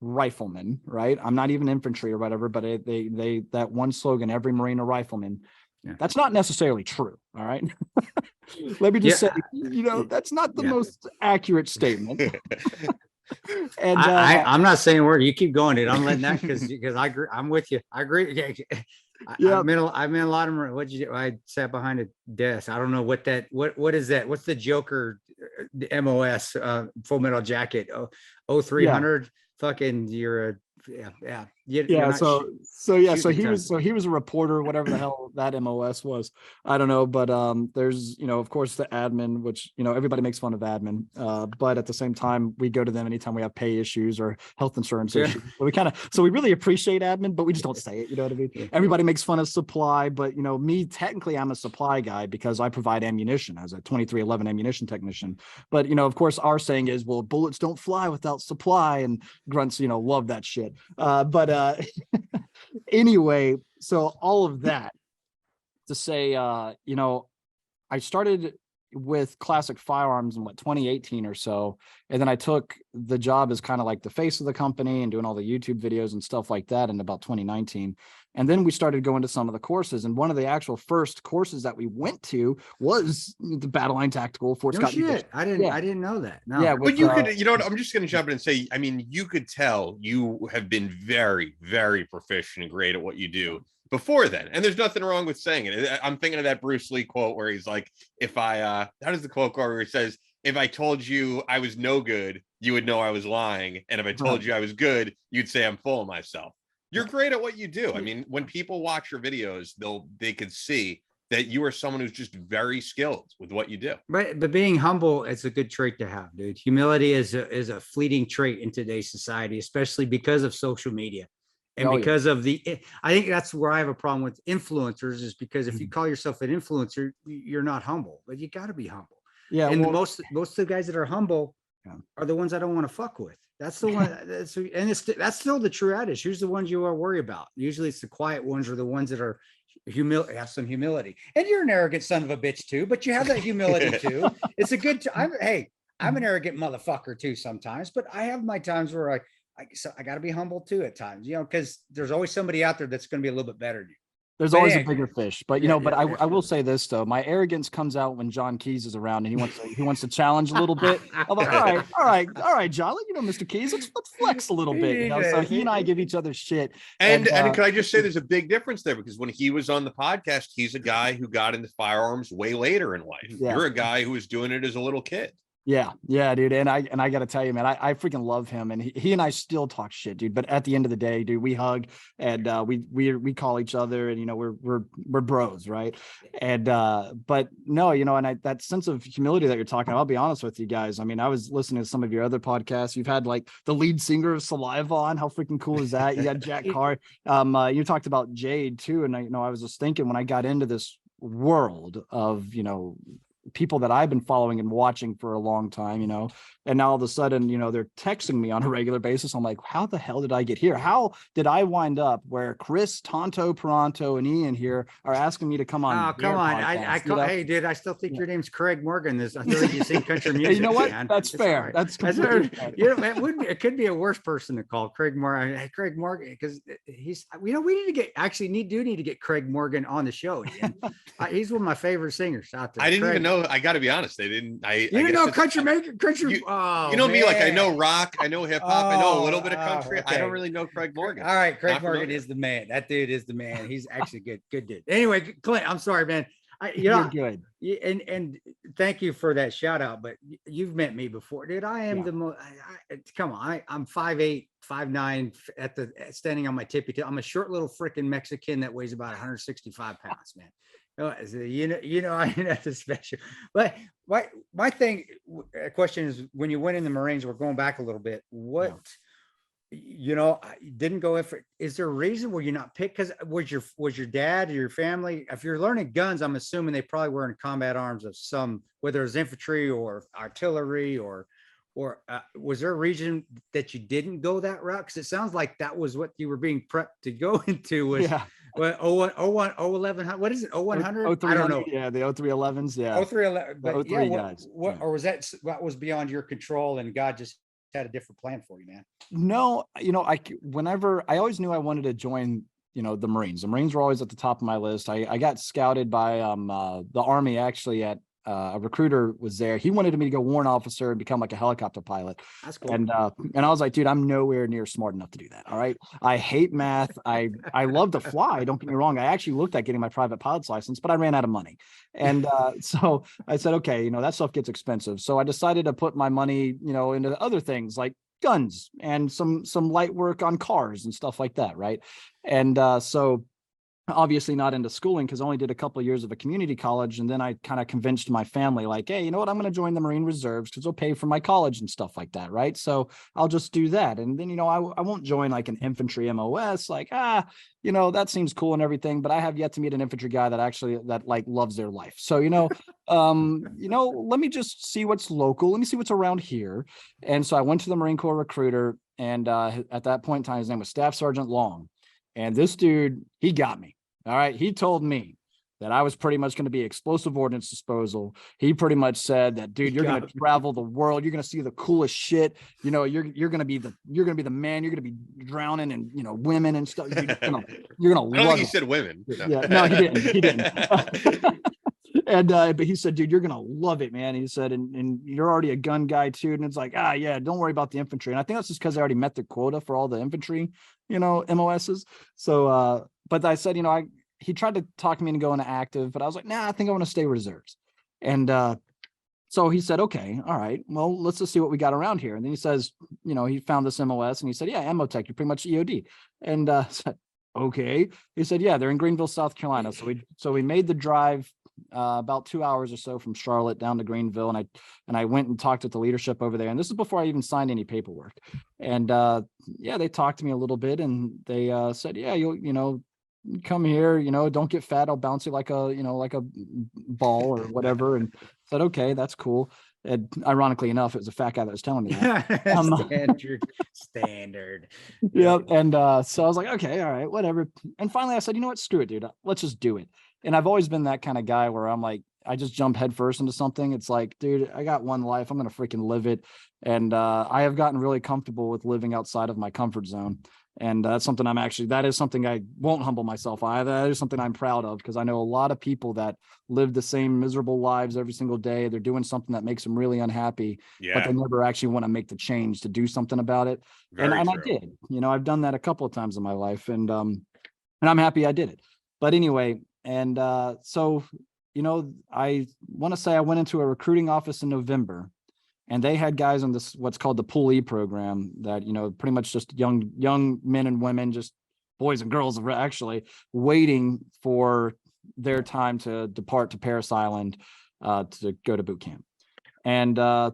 rifleman, right? I'm not even infantry or whatever, but they that one slogan, every Marine a rifleman. Yeah. That's not necessarily true. All right. Let me just say, you know, that's not the most accurate statement. And I'm not saying a word. You keep going, dude. I'm letting that because I agree. I'm with you. I agree. Yeah. I meant a lot of I sat behind a desk. I don't know what is that? What's the Joker MOS Full Metal Jacket? 0300. Fucking you're you're Yeah, not so shooting he was a reporter, whatever the hell that MOS was. I don't know, but there's, of course, the admin, which everybody makes fun of admin, but at the same time we go to them anytime we have pay issues or health insurance Yeah. issues. So we really appreciate admin, but we just don't say it. You know what I mean? Yeah. Everybody makes fun of supply, but me, technically I'm a supply guy because I provide ammunition as a 2311 ammunition technician. But of course our saying is, well, bullets don't fly without supply, and grunts love that shit. But anyway, so all of that to say, I started with Classic Firearms in 2018 or so, and then I took the job as kind of like the face of the company and doing all the YouTube videos and stuff like that in about 2019. And then we started going to some of the courses, and one of the actual first courses that we went to was the Battleline Tactical Fort No Scott. shit. I didn't know that. No. Yeah, But you could, what, I'm just going to jump in and say, I mean, you could tell you have been very, very proficient and great at what you do before then. And there's nothing wrong with saying it. I'm thinking of that Bruce Lee quote where he's like, how does the quote go where he says, if I told you I was no good, you would know I was lying. And if I told you I was good, you'd say I'm full of myself. You're great at what you do. I mean, when people watch your videos, they could see that you are someone who's just very skilled with what you do. But being humble is a good trait to have, dude. Humility is a fleeting trait in today's society, especially because of social media. And because of I think that's where I have a problem with influencers, is because if you call yourself an influencer, you're not humble, but you got to be humble. Yeah. And most of the guys that are humble are the ones I don't want to fuck with. That's the one. That's still the true adage. Who's the ones you are worried about? Usually it's the quiet ones, or the ones that are have some humility. And you're an arrogant son of a bitch too, but you have that humility too. It's a good, I'm an arrogant motherfucker too sometimes, but I have my times where I got to be humble too at times, because there's always somebody out there that's going to be a little bit better than you. There's always a bigger fish, but I will say this though, my arrogance comes out when John Keys is around and he wants to challenge a little bit. I'm like, all right, John, Mr. Keys, let's flex a little bit. So he and I give each other shit. And can I just say there's a big difference there, because when he was on the podcast, he's a guy who got into firearms way later in life. Yeah. You're a guy who was doing it as a little kid. Yeah, dude. And I got to tell you, man, I freaking love him, and he and I still talk shit, dude. But at the end of the day, dude, we hug and we call each other, and we're bros, right? And but no, and that sense of humility that you're talking about, I'll be honest with you guys. I mean, I was listening to some of your other podcasts. You've had like the lead singer of Saliva on. How freaking cool is that? You got Jack Carr. You talked about Jade too, and I was just thinking when I got into this world of people that I've been following and watching for a long time, and now all of a sudden, they're texting me on a regular basis. I'm like, how the hell did I get here? How did I wind up where Chris, Tonto, Peranto, and Ian here are asking me to come on? Oh, come on. Hey, dude, I still think your name's Craig Morgan. I heard you sing country music. You know what? Man. That's fair. Right. It could be a worse person to call Craig Morgan. Hey, Craig Morgan, because he's, we need to get Craig Morgan on the show. He's one of my favorite singers out there. I didn't even know. I got to be honest. You didn't know country. You know me, like I know rock, I know hip hop, I know a little bit of country. Okay. I don't really know Craig Morgan. All right, Craig Morgan is the man. That dude is the man. He's actually good dude. Anyway, Clint, I'm sorry, man. You're good. And thank you for that shout out. But you've met me before, dude. I am the most. Come on, I'm 5'8", 5'9", standing on my tippy toe. I'm a short little freaking Mexican that weighs about 165 pounds, man. I that's special. But my question is, when you went in the Marines, we're going back a little bit. What, didn't go in for? Is there a reason were you not picked? Because was your dad or your family? If you're learning guns, I'm assuming they probably were in combat arms of some, whether it was infantry or artillery or was there a reason that you didn't go that route? Because it sounds like that was what you were being prepped to go into. Was Well, 1100. What is it? 0100? I don't know. Yeah, the 0311s. Yeah. 0311. But yeah, guys. Or was that what was beyond your control and God just had a different plan for you, man? No, I always knew I wanted to join, the Marines. The Marines were always at the top of my list. I got scouted by the Army actually at a recruiter was there. He wanted me to go warrant officer and become like a helicopter pilot. That's cool. And I was like, dude, I'm nowhere near smart enough to do that. All right. I hate math. I love to fly. Don't get me wrong. I actually looked at getting my private pilot's license, but I ran out of money. And so I said, okay, that stuff gets expensive. So I decided to put my money, into other things like guns and some light work on cars and stuff like that, right? And so obviously not into schooling because I only did a couple of years of a community college. And then I kind of convinced my family, like, hey, you know what, I'm going to join the Marine Reserves because they'll pay for my college and stuff like that, right? So I'll just do that. And then, I won't join like an infantry MOS, like, that seems cool and everything, but I have yet to meet an infantry guy that like loves their life. So, let me just see what's local. Let me see what's around here. And so I went to the Marine Corps recruiter, and at that point in time, his name was Staff Sergeant Long. And this dude, he got me. All right. He told me that I was pretty much going to be explosive ordnance disposal. He pretty much said that, dude, you're going to travel the world. You're going to see the coolest shit. You're going to be the man. You're going to be drowning in, women and stuff. You're going to love it. I don't think he said women. No. Yeah, no, he didn't. And but he said, dude, you're gonna love it, man. He said, and you're already a gun guy too. And it's like, yeah, don't worry about the infantry. And I think that's just because I already met the quota for all the infantry, MOSs. So but I said, he tried to talk me into going to active, but I was like, nah, I think I want to stay reserves. And so he said, okay, all right, well, let's just see what we got around here. And then he says, he found this MOS and he said, yeah, Ammo Tech, you're pretty much EOD. And said, okay. He said, yeah, they're in Greenville, South Carolina. So we made the drive about 2 hours or so from Charlotte down to Greenville. And I went and talked with the leadership over there. And this is before I even signed any paperwork. And they talked to me a little bit, and they said, yeah, you'll, come here, don't get fat. I'll bounce you like a ball or whatever. And said, okay, that's cool. And ironically enough, it was a fat guy that was telling me that. Standard. Yep. And so I was like, okay, all right, whatever. And finally I said, you know what, screw it, dude. Let's just do it. And I've always been that kind of guy where I'm like, I just jump headfirst into something. It's like, dude, I got one life. I'm going to freaking live it. And I have gotten really comfortable with living outside of my comfort zone. And that's something that is something I won't humble myself either. That is something I'm proud of, because I know a lot of people that live the same miserable lives every single day. They're doing something that makes them really unhappy, but they never actually want to make the change to do something about it. And I did, I've done that a couple of times in my life, and I'm happy I did it. But anyway, and so, I want to say I went into a recruiting office in November. And they had guys on this, what's called the Pool E program, that, pretty much just young men and women, just boys and girls actually, waiting for their time to depart to Parris Island to go to boot camp. And I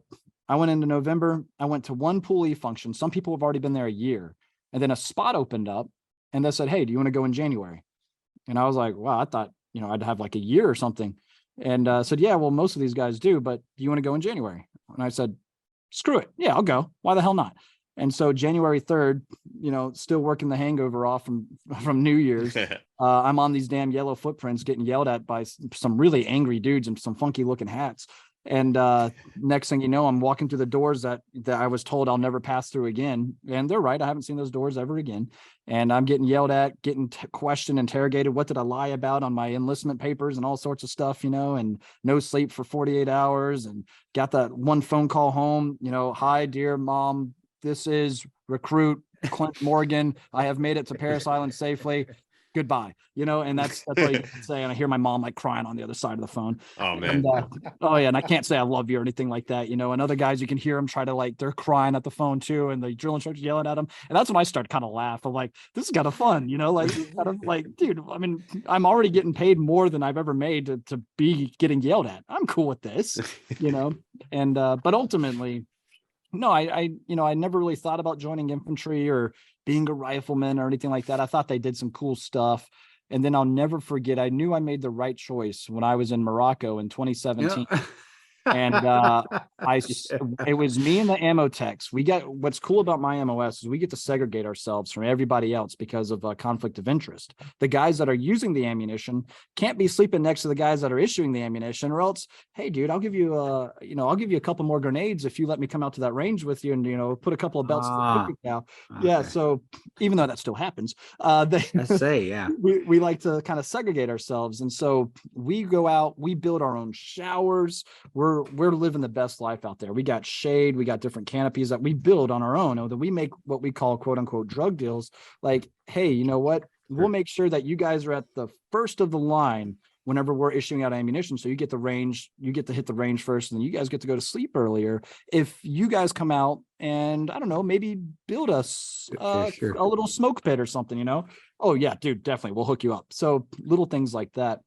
went into November. I went to one Pool E function. Some people have already been there a year. And then a spot opened up and they said, hey, do you want to go in January? And I was like, wow, I thought, I'd have like a year or something. And said, yeah, well, most of these guys do, but do you want to go in January? And I said, screw it. Yeah, I'll go. Why the hell not? And so January 3rd, still working the hangover off from New Year's. I'm on these damn yellow footprints getting yelled at by some really angry dudes in some funky looking hats. And next thing you know, I'm walking through the doors that I was told I'll never pass through again. And they're right. I haven't seen those doors ever again. And I'm getting yelled at, getting questioned, interrogated. What did I lie about on my enlistment papers and all sorts of stuff, and no sleep for 48 hours, and got that one phone call home, hi, dear mom, this is recruit Clint Morgan. I have made it to Parris Island safely. Goodbye, and that's all you can say. And I hear my mom like crying on the other side of the phone. Oh man. And, and I can't say I love you or anything like that, and other guys, you can hear them try to they're crying at the phone too, and the drill instructor yelling at them. And that's when I start kind of laugh. I'm like, this is kind of fun, dude, I mean, I'm already getting paid more than I've ever made to be getting yelled at. I'm cool with this, and but ultimately, no, I never really thought about joining infantry or being a rifleman or anything like that. I thought they did some cool stuff. And then I'll never forget, I knew I made the right choice when I was in Morocco in 2017. Yeah. And it was me and the ammo techs. What's cool about my MOS is we get to segregate ourselves from everybody else because of conflict of interest. The guys that are using the ammunition can't be sleeping next to the guys that are issuing the ammunition, or else, hey dude, I'll give you a couple more grenades if you let me come out to that range with you and put a couple of belts to the cookie cow. Okay. Yeah, so even though that still happens, we like to kind of segregate ourselves. And so we go out, we build our own showers. We're living the best life out there. We got shade, we got different canopies that we build on our own, or that we make what we call quote unquote drug deals. Like, hey, you know what? We'll make sure that you guys are at the first of the line whenever we're issuing out ammunition. So you get the range, you get to hit the range first, and then you guys get to go to sleep earlier. If you guys come out and I don't know, maybe build us Sure. a little smoke pit or something, Oh yeah, dude, definitely. We'll hook you up. So little things like that.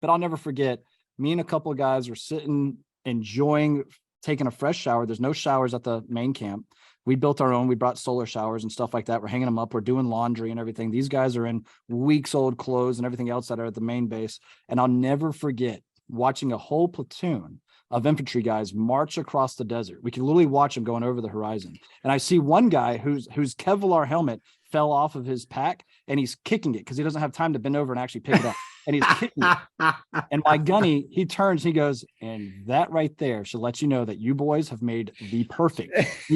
But I'll never forget, me and a couple of guys were sitting, enjoying taking a fresh shower. There's no showers at the main camp. We built our own. We brought solar showers and stuff like that. We're hanging them up. We're doing laundry and everything. These guys are in weeks old clothes and everything else that are at the main base. And I'll never forget watching a whole platoon of infantry guys march across the desert. We can literally watch them going over the horizon. And I see one guy whose Kevlar helmet fell off of his pack, and he's kicking it because he doesn't have time to bend over and actually pick it up. And he's kicking it. And my gunny, he turns, he goes, and that right there should let you know that you boys have made the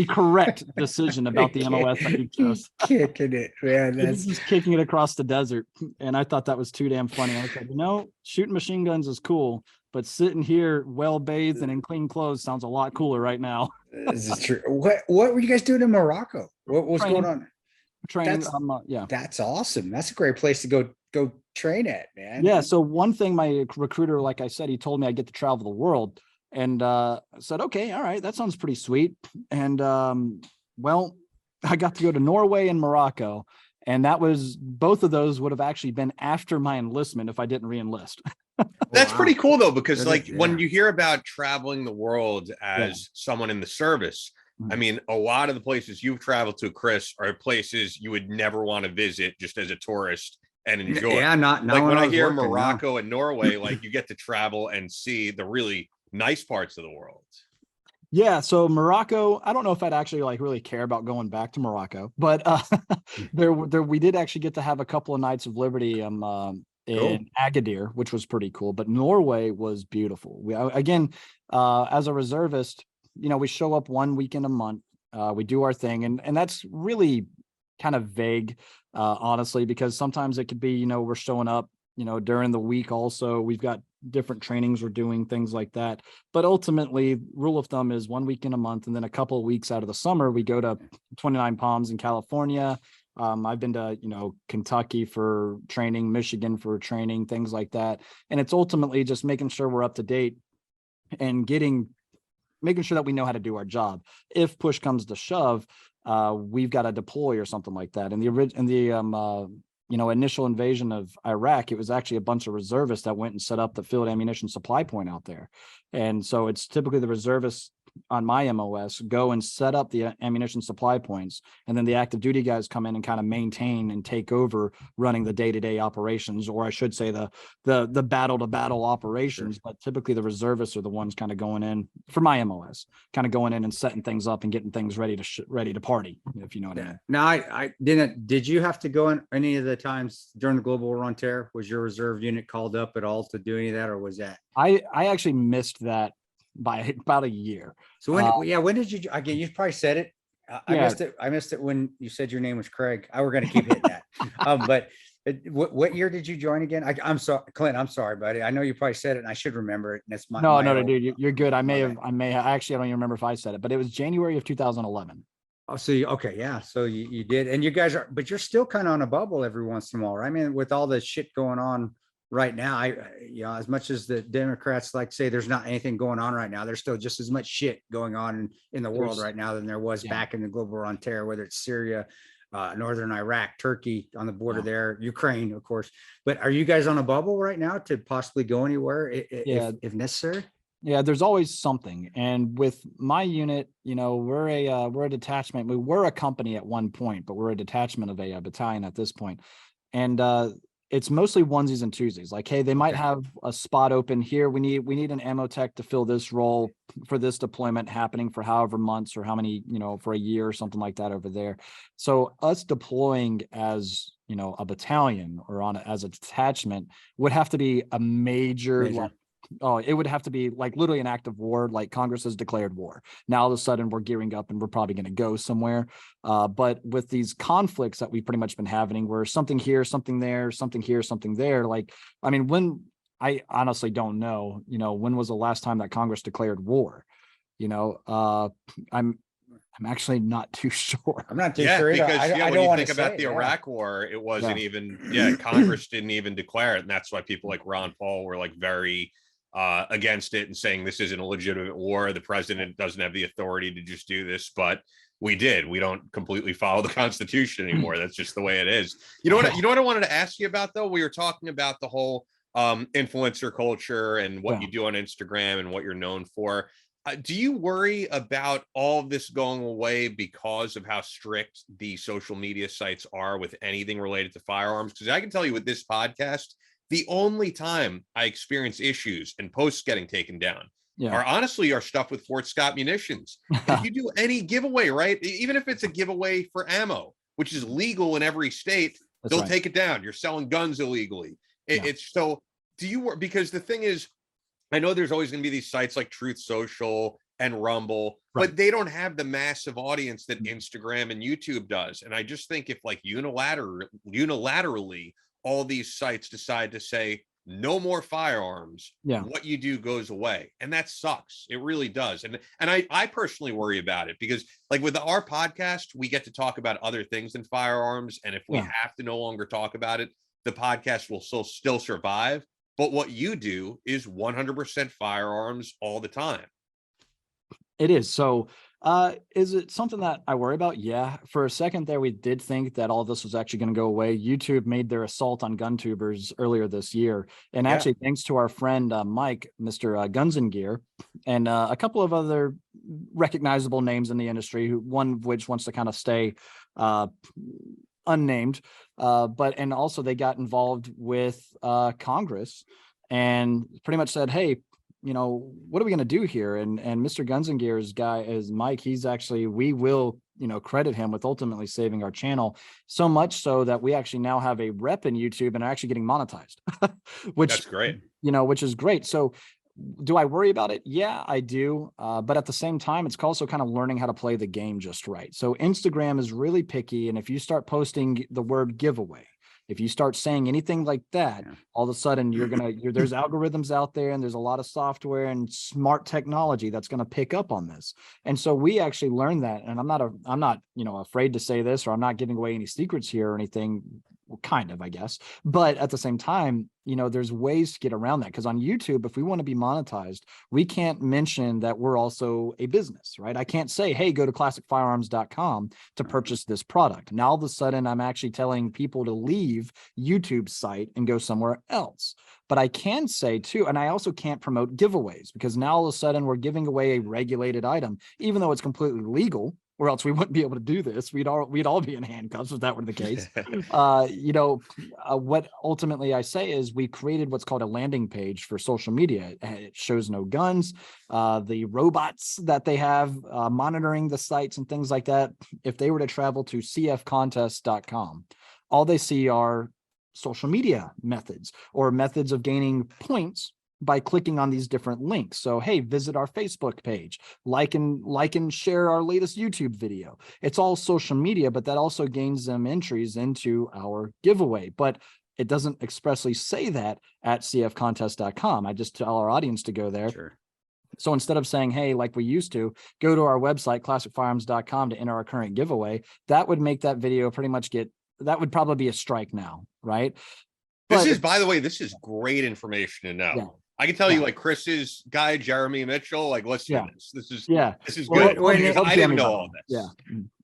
correct decision about the MOS that you chose. Kicking it, man. He's just kicking it across the desert. And I thought that was too damn funny. I was like, shooting machine guns is cool, but sitting here well bathed and in clean clothes sounds a lot cooler right now. This is true. What were you guys doing in Morocco? What was Training. going on? Training. That's, that's awesome. That's a great place to go train at, man. Yeah. So one thing my recruiter, like I said, he told me I get to travel the world, and I said, okay, all right, that sounds pretty sweet. And well, I got to go to Norway and Morocco, and that was, both of those would have actually been after my enlistment if I didn't re-enlist. That's pretty cool though, because That is, when you hear about traveling the world as someone in the service, I mean, a lot of the places you've traveled to, Chris, are places you would never want to visit just as a tourist and enjoy. Yeah, not like when I hear working, Morocco and Norway, like you get to travel and see the really nice parts of the world. Yeah, so Morocco, I don't know if I'd actually like really care about going back to Morocco, but there we did actually get to have a couple of nights of liberty in Agadir, which was pretty cool. But Norway was beautiful. We again, as a reservist, we show up 1 weekend a month. We do our thing, and that's really kind of vague, honestly, because sometimes it could be, we're showing up, during the week. Also, we've got different trainings we're doing, things like that. But ultimately, rule of thumb is 1 week in a month, and then a couple of weeks out of the summer, we go to 29 Palms in California. I've been to, Kentucky for training, Michigan for training, things like that. And it's ultimately just making sure we're up to date and making sure that we know how to do our job. If push comes to shove, we've got to deploy or something like that. In the initial invasion of Iraq, it was actually a bunch of reservists that went and set up the field ammunition supply point out there. And so it's typically the reservists on my MOS go and set up the ammunition supply points, and then the active duty guys come in and kind of maintain and take over running the day-to-day operations, or I should say the battle-to-battle operations. But typically the reservists are the ones kind of going in, for my MOS, kind of going in and setting things up and getting things ready to party, if you know what I mean. Now, I did you have to go in any of the times during the global war on terror? Was your reserve unit called up at all to do any of that, or was that? I actually missed that by about a year. So when did you, again, you probably said it. I missed it when you said your name was Craig. I were going to keep hitting that. But what year did you join again? I'm sorry, Clint, I'm sorry, buddy. I know you probably said it and I should remember it. And it's no, dude, you're good. I actually, I don't even remember if I said it, but it was January of 2011. Oh, so okay. Yeah. So you did, and you guys are, but you're still kind of on a bubble every once in a while, right? I mean, with all the shit going on right now, as much as the Democrats like to say there's not anything going on right now, there's still just as much shit going on in the world right now than there was back in the global war on terror, whether it's Syria, northern Iraq, Turkey on the border there, Ukraine, of course. But are you guys on a bubble right now to possibly go anywhere if necessary? Yeah, there's always something. And with my unit, we're a detachment. We were a company at one point, but we're a detachment of a battalion at this point. And it's mostly onesies and twosies. Like, hey, they might have a spot open here. We need an ammo tech to fill this role for this deployment happening for however months or how many, for a year or something like that over there. So us deploying as, a battalion or as a detachment would have to be a major. It would have to be like literally an act of war, like Congress has declared war. Now all of a sudden we're gearing up and we're probably going to go somewhere. But with these conflicts that we've pretty much been having, where something here, something there, something here, something there, like, I mean, I honestly don't know, when was the last time that Congress declared war? I'm actually not too sure. I'm not too Yeah, sure either. because I when don't you want think to about say the it, yeah. Iraq War, it wasn't Yeah. even Congress didn't even declare it, and that's why people like Ron Paul were like very against it and saying this isn't a legitimate war. The president doesn't have the authority to just do this, but we did. We don't completely follow the Constitution anymore. That's just the way it is. You know what? You know what I wanted to ask you about though. We were talking about the whole influencer culture and what Yeah. you do on Instagram and what you're known for. Do you worry about all of this going away because of how strict the social media sites are with anything related to firearms? Because I can tell you with this podcast, the only time I experience issues and posts getting taken down Yeah. are honestly our stuff with Fort Scott Munitions. And if you do any giveaway, right, even if it's a giveaway for ammo, which is legal in every state, That's they'll right. take it down. You're selling guns illegally. Yeah. It's so, do you work? Because the thing is, I know there's always going to be these sites like Truth Social and Rumble, Right. but they don't have the massive audience that Instagram and YouTube does. And I just think if like unilaterally all these sites decide to say no more firearms, Yeah. what you do goes away. And that sucks. It really does. And I personally worry about it because like with our podcast, we get to talk about other things than firearms. And if we Yeah. have to no longer talk about it, the podcast will still survive. But what you do is 100% firearms all the time. It is. So, is it something that I worry about? Yeah. For a second there, we did think that all this was actually going to go away. YouTube made their assault on gun tubers earlier this year. And Yeah. actually, thanks to our friend Mike, Mr. Guns and Gear, and a couple of other recognizable names in the industry, one of which wants to kind of stay unnamed, and also they got involved with Congress and pretty much said, hey, what are we going to do here? And Mr. Guns and Gear's guy is Mike. He's actually, we will, credit him with ultimately saving our channel, so much so that we actually now have a rep in YouTube and are actually getting monetized, That's great. which is great. So do I worry about it? Yeah, I do. But at the same time, it's also kind of learning how to play the game just right. So Instagram is really picky. And if you start posting the word giveaway, if you start saying anything like that, all of a sudden there's algorithms out there and there's a lot of software and smart technology that's going to pick up on this. And so we actually learned that. And I'm not, afraid to say this, or I'm not giving away any secrets here or anything, kind of, I guess. But at the same time, there's ways to get around that. Because on YouTube, if we want to be monetized, we can't mention that we're also a business, right? I can't say, hey, go to classicfirearms.com to purchase this product. Now, all of a sudden, I'm actually telling people to leave YouTube's site and go somewhere else. But I can say too, and I also can't promote giveaways because now all of a sudden we're giving away a regulated item, even though it's completely legal, or else we wouldn't be able to do this. We'd all be in handcuffs if that were the case. What ultimately I say is we created what's called a landing page for social media. It shows no guns, the robots that they have monitoring the sites and things like that. If they were to travel to cfcontest.com, all they see are social media methods or methods of gaining points by clicking on these different links. So, hey, visit our Facebook page, like and share our latest YouTube video. It's all social media, but that also gains them entries into our giveaway. But it doesn't expressly say that at cfcontest.com. I just tell our audience to go there. Sure. So instead of saying, hey, like we used to, go to our website, classicfirearms.com, to enter our current giveaway, that would make that video pretty much that would probably be a strike now, right? By the way, this is great information to know. Yeah. I can tell you, like Chris's guy, Jeremy Mitchell, like listen to this. This is good. I didn't know all this.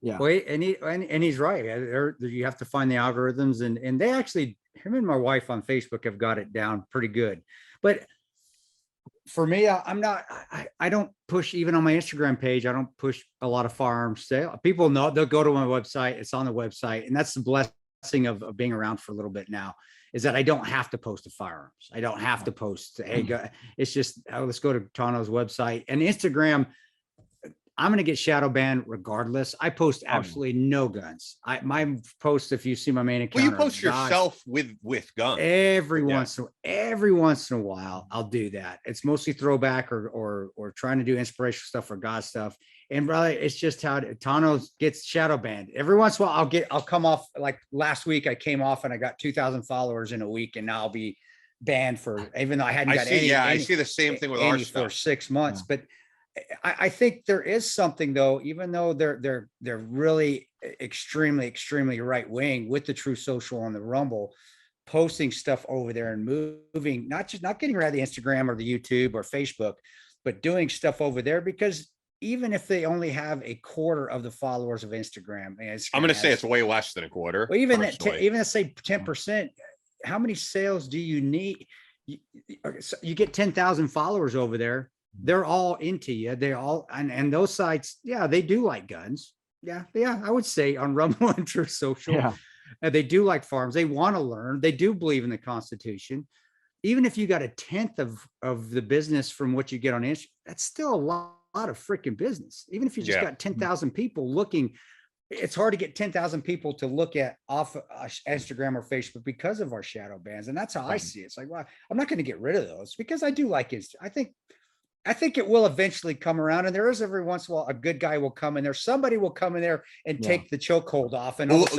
Yeah. Wait, and he's right. You have to find the algorithms, and they actually, him and my wife on Facebook have got it down pretty good. But for me, I don't push, even on my Instagram page, I don't push a lot of firearms sale. People know, they'll go to my website. It's on the website. And that's the blessing of being around for a little bit now, is that I don't have to post the firearms. I don't have to post, hey, it's just, let's go to Tano's website. And Instagram, I'm going to get shadow banned regardless. I post absolutely no guns. My posts, if you see my main account, well, you post yourself with guns every once in a while. I'll do that. It's mostly throwback or trying to do inspirational stuff for God stuff. And really, it's just how Tano gets shadow banned. Every once in a while, I'll come off. Like last week, I came off and I got 2,000 followers in a week, and now I'll be banned for, even though I hadn't got any. I see the same thing with our stuff for 6 months, but I think there is something though, even though they're really extremely right wing with the Truth Social on the Rumble, posting stuff over there and moving, not getting rid of the Instagram or the YouTube or Facebook, but doing stuff over there, because even if they only have a quarter of the followers of Instagram, I'm going to say it's way less than a quarter. well, even personally. even let's say 10%, how many sales do you need? You get 10,000 followers over there. They're all into you. They all, and those sites, yeah, they do like guns. Yeah, I would say on Rumble and Truth Social, Yeah. they do like farms. They want to learn. They do believe in the Constitution. Even if you got a tenth of the business from what you get on Instagram, that's still a lot of freaking business. Even if you just got 10,000 people looking, it's hard to get 10,000 people to look at off Instagram or Facebook because of our shadow bans. And that's how I see it. It's like, well, I'm not going to get rid of those because I do like Instagram. I think it will eventually come around, and there is every once in a while a good guy will come in there. Somebody will come in there and take the chokehold off. And look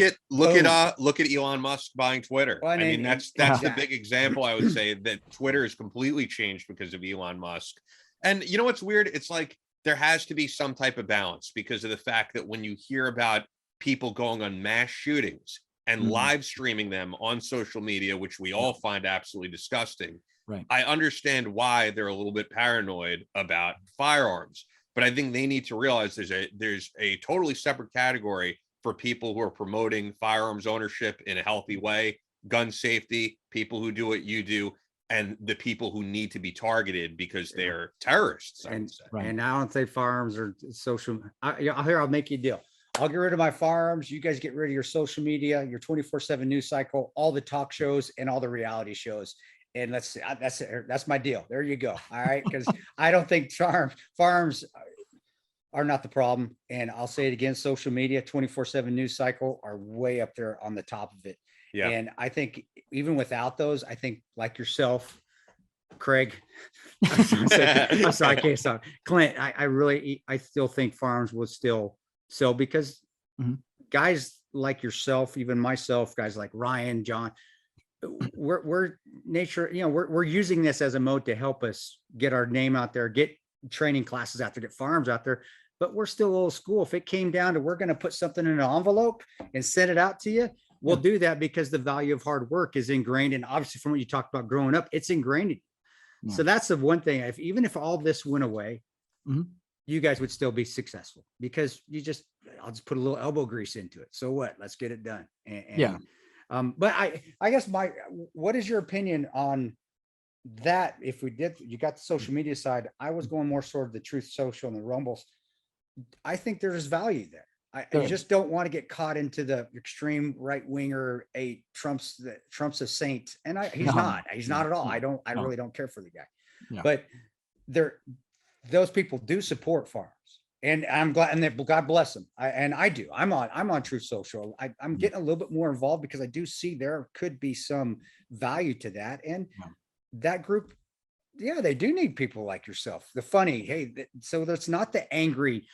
at Elon Musk buying Twitter. Well, I mean, that's the big example. I would say that Twitter has completely changed because of Elon Musk. And you know what's weird? It's like there has to be some type of balance because of the fact that when you hear about people going on mass shootings and live streaming them on social media, which we all find absolutely disgusting. Right. I understand why they're a little bit paranoid about firearms, but I think they need to realize there's a totally separate category for people who are promoting firearms ownership in a healthy way, gun safety, people who do what you do, and the people who need to be targeted because they're terrorists. And I don't think firearms are social. I'll make you a deal. I'll get rid of my firearms. You guys get rid of your social media, your 24/7 news cycle, all the talk shows and all the reality shows. And let's see, that's my deal. There you go. All right. Because I don't think firearms are not the problem. And I'll say it again, social media, 24/7 news cycle are way up there on the top of it. Yeah. And I think even without those, I think like yourself, Craig, I'm sorry, I can't stop. Clint, I still think firearms will still sell because guys like yourself, even myself, guys like Ryan, John, we're nature, we're using this as a mode to help us get our name out there, get training classes out there, get firearms out there. But we're still old school. If it came down to we're going to put something in an envelope and send it out to you, we'll do that because the value of hard work is ingrained. And obviously from what you talked about growing up, it's ingrained in you. So that's the one thing. Even if all this went away, you guys would still be successful because I'll just put a little elbow grease into it. So what? Let's get it done. But I guess what is your opinion on that? If you got the social media side, I was going more sort of the Truth Social and the Rumbles. I think there's value there. I just don't want to get caught into the extreme right winger. Trump's a saint, and he's not at all. I really don't care for the guy, but those people do support farms. And I'm glad, and God bless them. I do. I'm on Truth Social. I'm getting a little bit more involved because I do see there could be some value to that. And that group, they do need people like yourself. The funny, so that's not the angry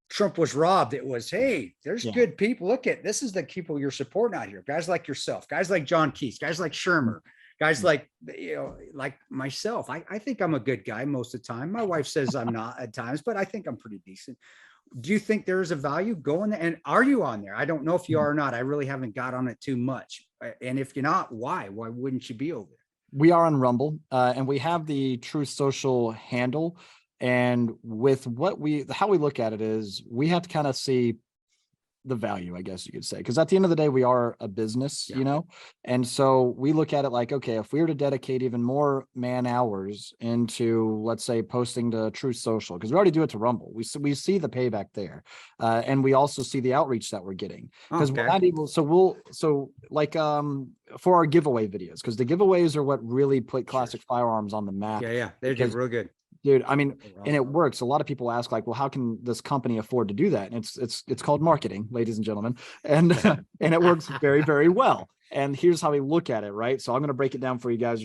Trump was robbed. It was, hey, there's good people. Look at this is the people you're supporting out here. Guys like yourself, guys like John Keith, guys like Shermer. Guys like, like myself, I think I'm a good guy most of the time. My wife says I'm not at times, but I think I'm pretty decent. Do you think there is a value going there? And are you on there? I don't know if you are or not. I really haven't got on it too much. And if you're not, why? Why wouldn't you be over there? We are on Rumble and we have the Truth Social handle. And with how we look at it is we have to kind of see the value, I guess you could say, because at the end of the day, we are a business, and so we look at it like, okay, if we were to dedicate even more man hours into, let's say, posting to Truth Social, because we already do it to Rumble, we see the payback there, and we also see the outreach that we're getting because we're not able. So for our giveaway videos, because the giveaways are what really put classic firearms on the map. They're just real good. Dude, I mean, and it works. A lot of people ask like, well, how can this company afford to do that? And it's called marketing, ladies and gentlemen. And and it works very, very well. And here's how we look at it, right? So I'm going to break it down for you guys,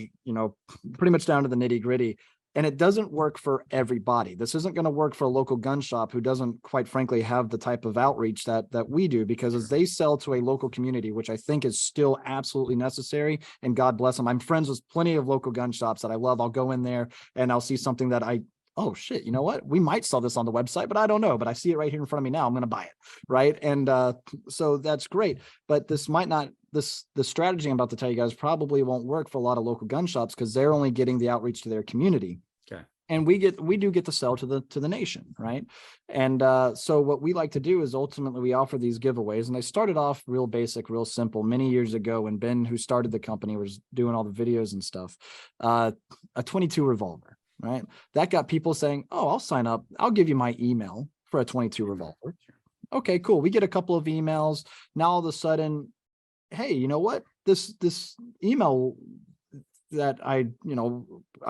pretty much down to the nitty gritty. And it doesn't work for everybody. This isn't going to work for a local gun shop who doesn't, quite frankly, have the type of outreach that we do, because as they sell to a local community, which I think is still absolutely necessary, and God bless them. I'm friends with plenty of local gun shops that I love. I'll go in there and I'll see something that I oh shit, you know what? We might sell this on the website, but I don't know. But I see it right here in front of me now. I'm going to buy it. Right. And so that's great. But this might not, the strategy I'm about to tell you guys probably won't work for a lot of local gun shops because they're only getting the outreach to their community. Okay. And we do get to sell to the nation, right? And so what we like to do is ultimately we offer these giveaways, and they started off real basic, real simple many years ago when Ben, who started the company, was doing all the videos and stuff. A 22 revolver, right? That got people saying, "Oh, I'll sign up. I'll give you my email for a 22 revolver." Okay, cool. We get a couple of emails. Now all of a sudden, hey, you know what? This email that I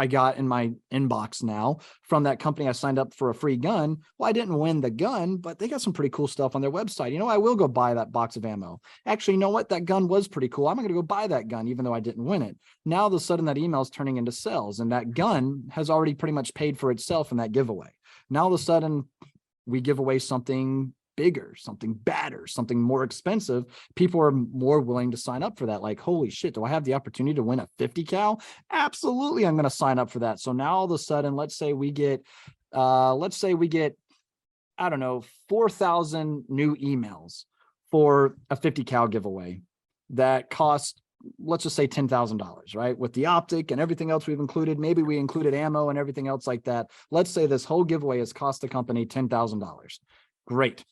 got in my inbox now from that company I signed up for a free gun. Well, I didn't win the gun, but they got some pretty cool stuff on their website. You know, I will go buy that box of ammo. Actually, you know what? That gun was pretty cool. I'm going to go buy that gun, even though I didn't win it. Now, all of a sudden, that email is turning into sales, and that gun has already pretty much paid for itself in that giveaway. Now, all of a sudden, we give away something bigger, something badder, something more expensive. People are more willing to sign up for that. Like, holy shit, do I have the opportunity to win a 50 cal? Absolutely, I'm going to sign up for that. So now all of a sudden, let's say we get, I don't know, 4,000 new emails for a 50 cal giveaway that cost, let's just say $10,000, right? With the optic and everything else we've included, maybe we included ammo and everything else like that. Let's say this whole giveaway has cost the company $10,000. Great.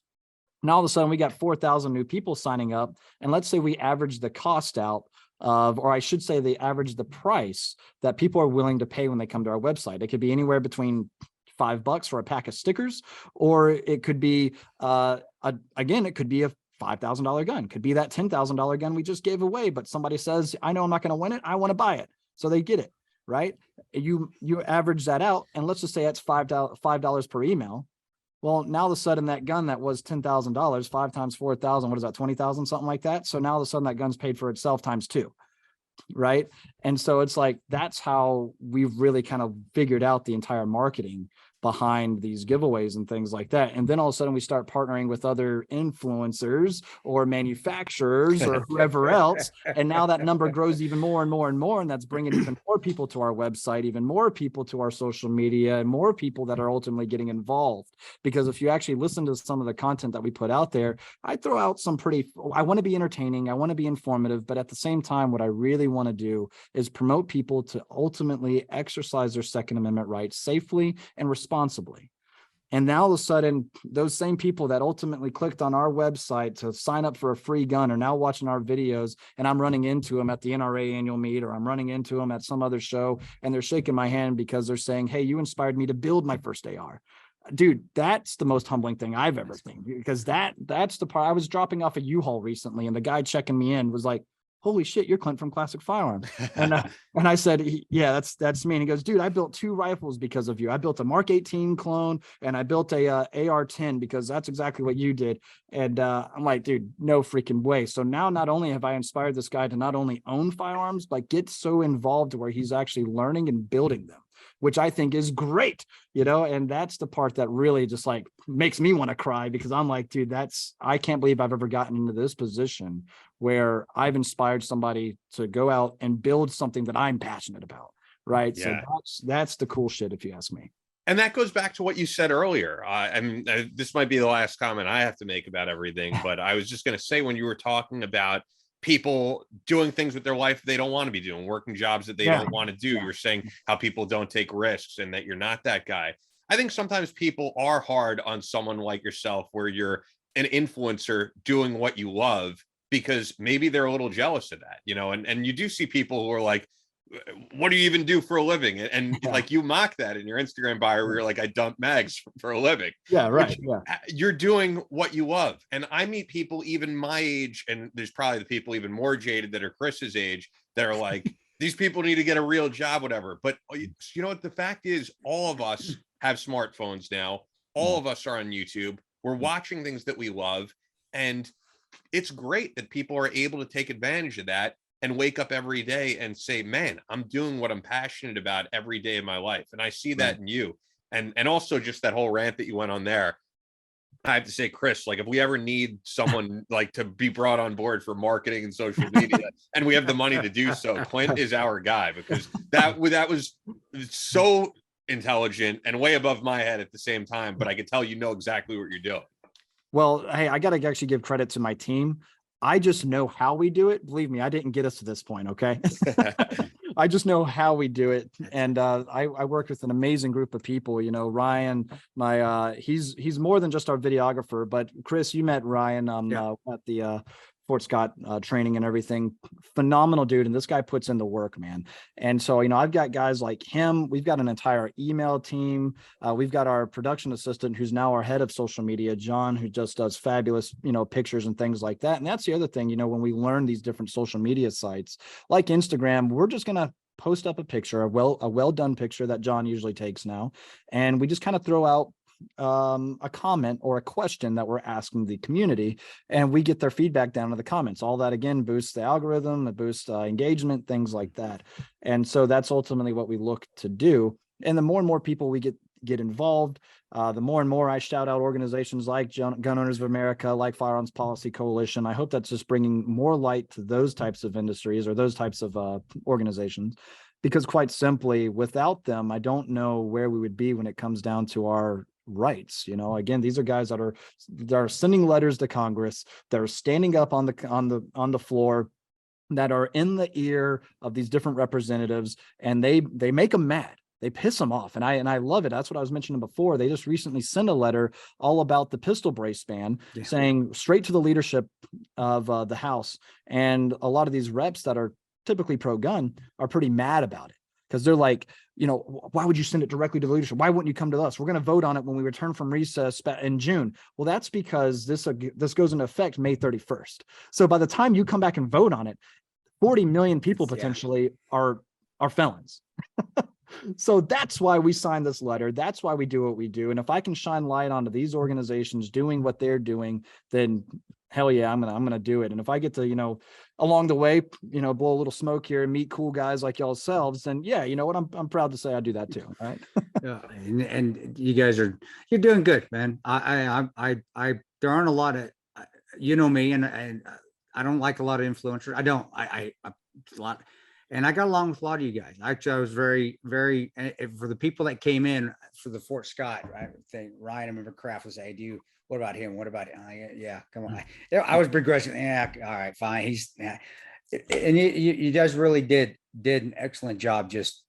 Now all of a sudden we got 4,000 new people signing up. And let's say we average the cost out of, or I should say they average the price that people are willing to pay when they come to our website. It could be anywhere between $5 for a pack of stickers, or it could be, it could be a $5,000 gun, could be that $10,000 gun we just gave away, but somebody says, I know I'm not going to win it, I want to buy it. So they get it, right? You average that out, and let's just say that's $5 per email. Well, now all of a sudden that gun that was $10,000, 5 times 4,000, what is that, 20,000, something like that. So now all of a sudden that gun's paid for itself times 2, right? And so it's like, that's how we've really kind of figured out the entire marketing behind these giveaways and things like that. And then all of a sudden we start partnering with other influencers or manufacturers or whoever else. And now that number grows even more and more and more. And that's bringing even more people to our website, even more people to our social media, and more people that are ultimately getting involved. Because if you actually listen to some of the content that we put out there, I throw out some I want to be entertaining, I want to be informative, but at the same time, what I really want to do is promote people to ultimately exercise their Second Amendment rights safely and responsibly. And now all of a sudden, those same people that ultimately clicked on our website to sign up for a free gun are now watching our videos, and I'm running into them at the NRA annual meet, or I'm running into them at some other show, and they're shaking my hand because they're saying, hey, you inspired me to build my first AR. Dude, that's the most humbling thing I've ever seen, because that's the part. I was dropping off a U-Haul recently, and the guy checking me in was like, holy shit, you're Clint from Classic Firearms. And I said, yeah, that's me. And he goes, dude, I built 2 rifles because of you. I built a Mark 18 clone, and I built a AR-10 because that's exactly what you did. And I'm like, dude, no freaking way. So now not only have I inspired this guy to not only own firearms, but get so involved where he's actually learning and building them, which I think is great, and that's the part that really just like makes me want to cry, because I'm like, dude, I can't believe I've ever gotten into this position where I've inspired somebody to go out and build something that I'm passionate about. Right. Yeah. So that's the cool shit, if you ask me. And that goes back to what you said earlier. This might be the last comment I have to make about everything, but I was just going to say, when you were talking about people doing things with their life they don't want to be doing, working jobs that they don't want to do, you're saying how people don't take risks and that you're not that guy. I think sometimes people are hard on someone like yourself, where you're an influencer doing what you love, because maybe they're a little jealous of that, and you do see people who are like, what do you even do for a living? And like, you mock that in your Instagram bio, where you're like, I dump mags for a living. Yeah, right. You're doing what you love. And I meet people even my age, and there's probably the people even more jaded that are Chris's age, that are like, these people need to get a real job, whatever. But you know what? The fact is, all of us have smartphones now. All of us are on YouTube. We're watching things that we love. And it's great that people are able to take advantage of that and wake up every day and say, man, I'm doing what I'm passionate about every day of my life. And I see that in you. And also just that whole rant that you went on there. I have to say, Chris, like, if we ever need someone like to be brought on board for marketing and social media, and we have the money to do so, Clint is our guy, because that was so intelligent and way above my head at the same time, but I can tell you know exactly what you're doing. Well, hey, I got to actually give credit to my team. I just know how we do it. Believe me, I didn't get us to this point. Okay. I just know how we do it. And I worked with an amazing group of people, you know, Ryan, he's more than just our videographer, but Chris, you met Ryan at the Fort Scott training and everything. Phenomenal dude. And this guy puts in the work, man. And so, you know, I've got guys like him. We've got an entire email team. We've got our production assistant, who's now our head of social media, John, who just does fabulous, you know, pictures and things like that. And that's the other thing, you know, when we learn these different social media sites like Instagram, we're just going to post up a picture, a well done picture that John usually takes now. And we just kind of throw out a comment or a question that we're asking the community, and we get their feedback down to the comments. All that again boosts the algorithm, it boosts engagement, things like that. And so that's ultimately what we look to do. And the more and more people we get involved, the more and more I shout out organizations like Gun Owners of America, like Firearms Policy Coalition. I hope that's just bringing more light to those types of industries or those types of organizations, because quite simply, without them, I don't know where we would be when it comes down to our rights. You know, again, these are guys that are sending letters to Congress, they're standing up on the floor, that are in the ear of these different representatives, and they make them mad. They piss them off. And I love it. That's what I was mentioning before. They just recently sent a letter all about the pistol brace ban, saying straight to the leadership of the House. And a lot of these reps that are typically pro-gun are pretty mad about it, because they're like, you know, why would you send it directly to the leadership? Why wouldn't you come to us? We're going to vote on it when we return from recess in June. Well, that's because this goes into effect May 31st. So by the time you come back and vote on it, 40 million people potentially are felons. So that's why we signed this letter. That's why we do what we do. And if I can shine light onto these organizations doing what they're doing, then hell yeah, I'm gonna do it. And if I get to, you know, along the way, you know, blow a little smoke here and meet cool guys like y'all selves, then yeah, you know what, I'm proud to say I do that too. All right. Yeah, and you guys you're doing good, man. I there aren't a lot of, you know me, and I don't like a lot of influencers. I a lot. And I got along with a lot of you guys. Actually, I was very, very, for the people that came in for the Fort Scott, right? Thing, Ryan, I remember Kraft was saying, what about him? What about it? Yeah, come on. I was begrudging. Yeah, all right, fine. He's, yeah. And you guys really did an excellent job just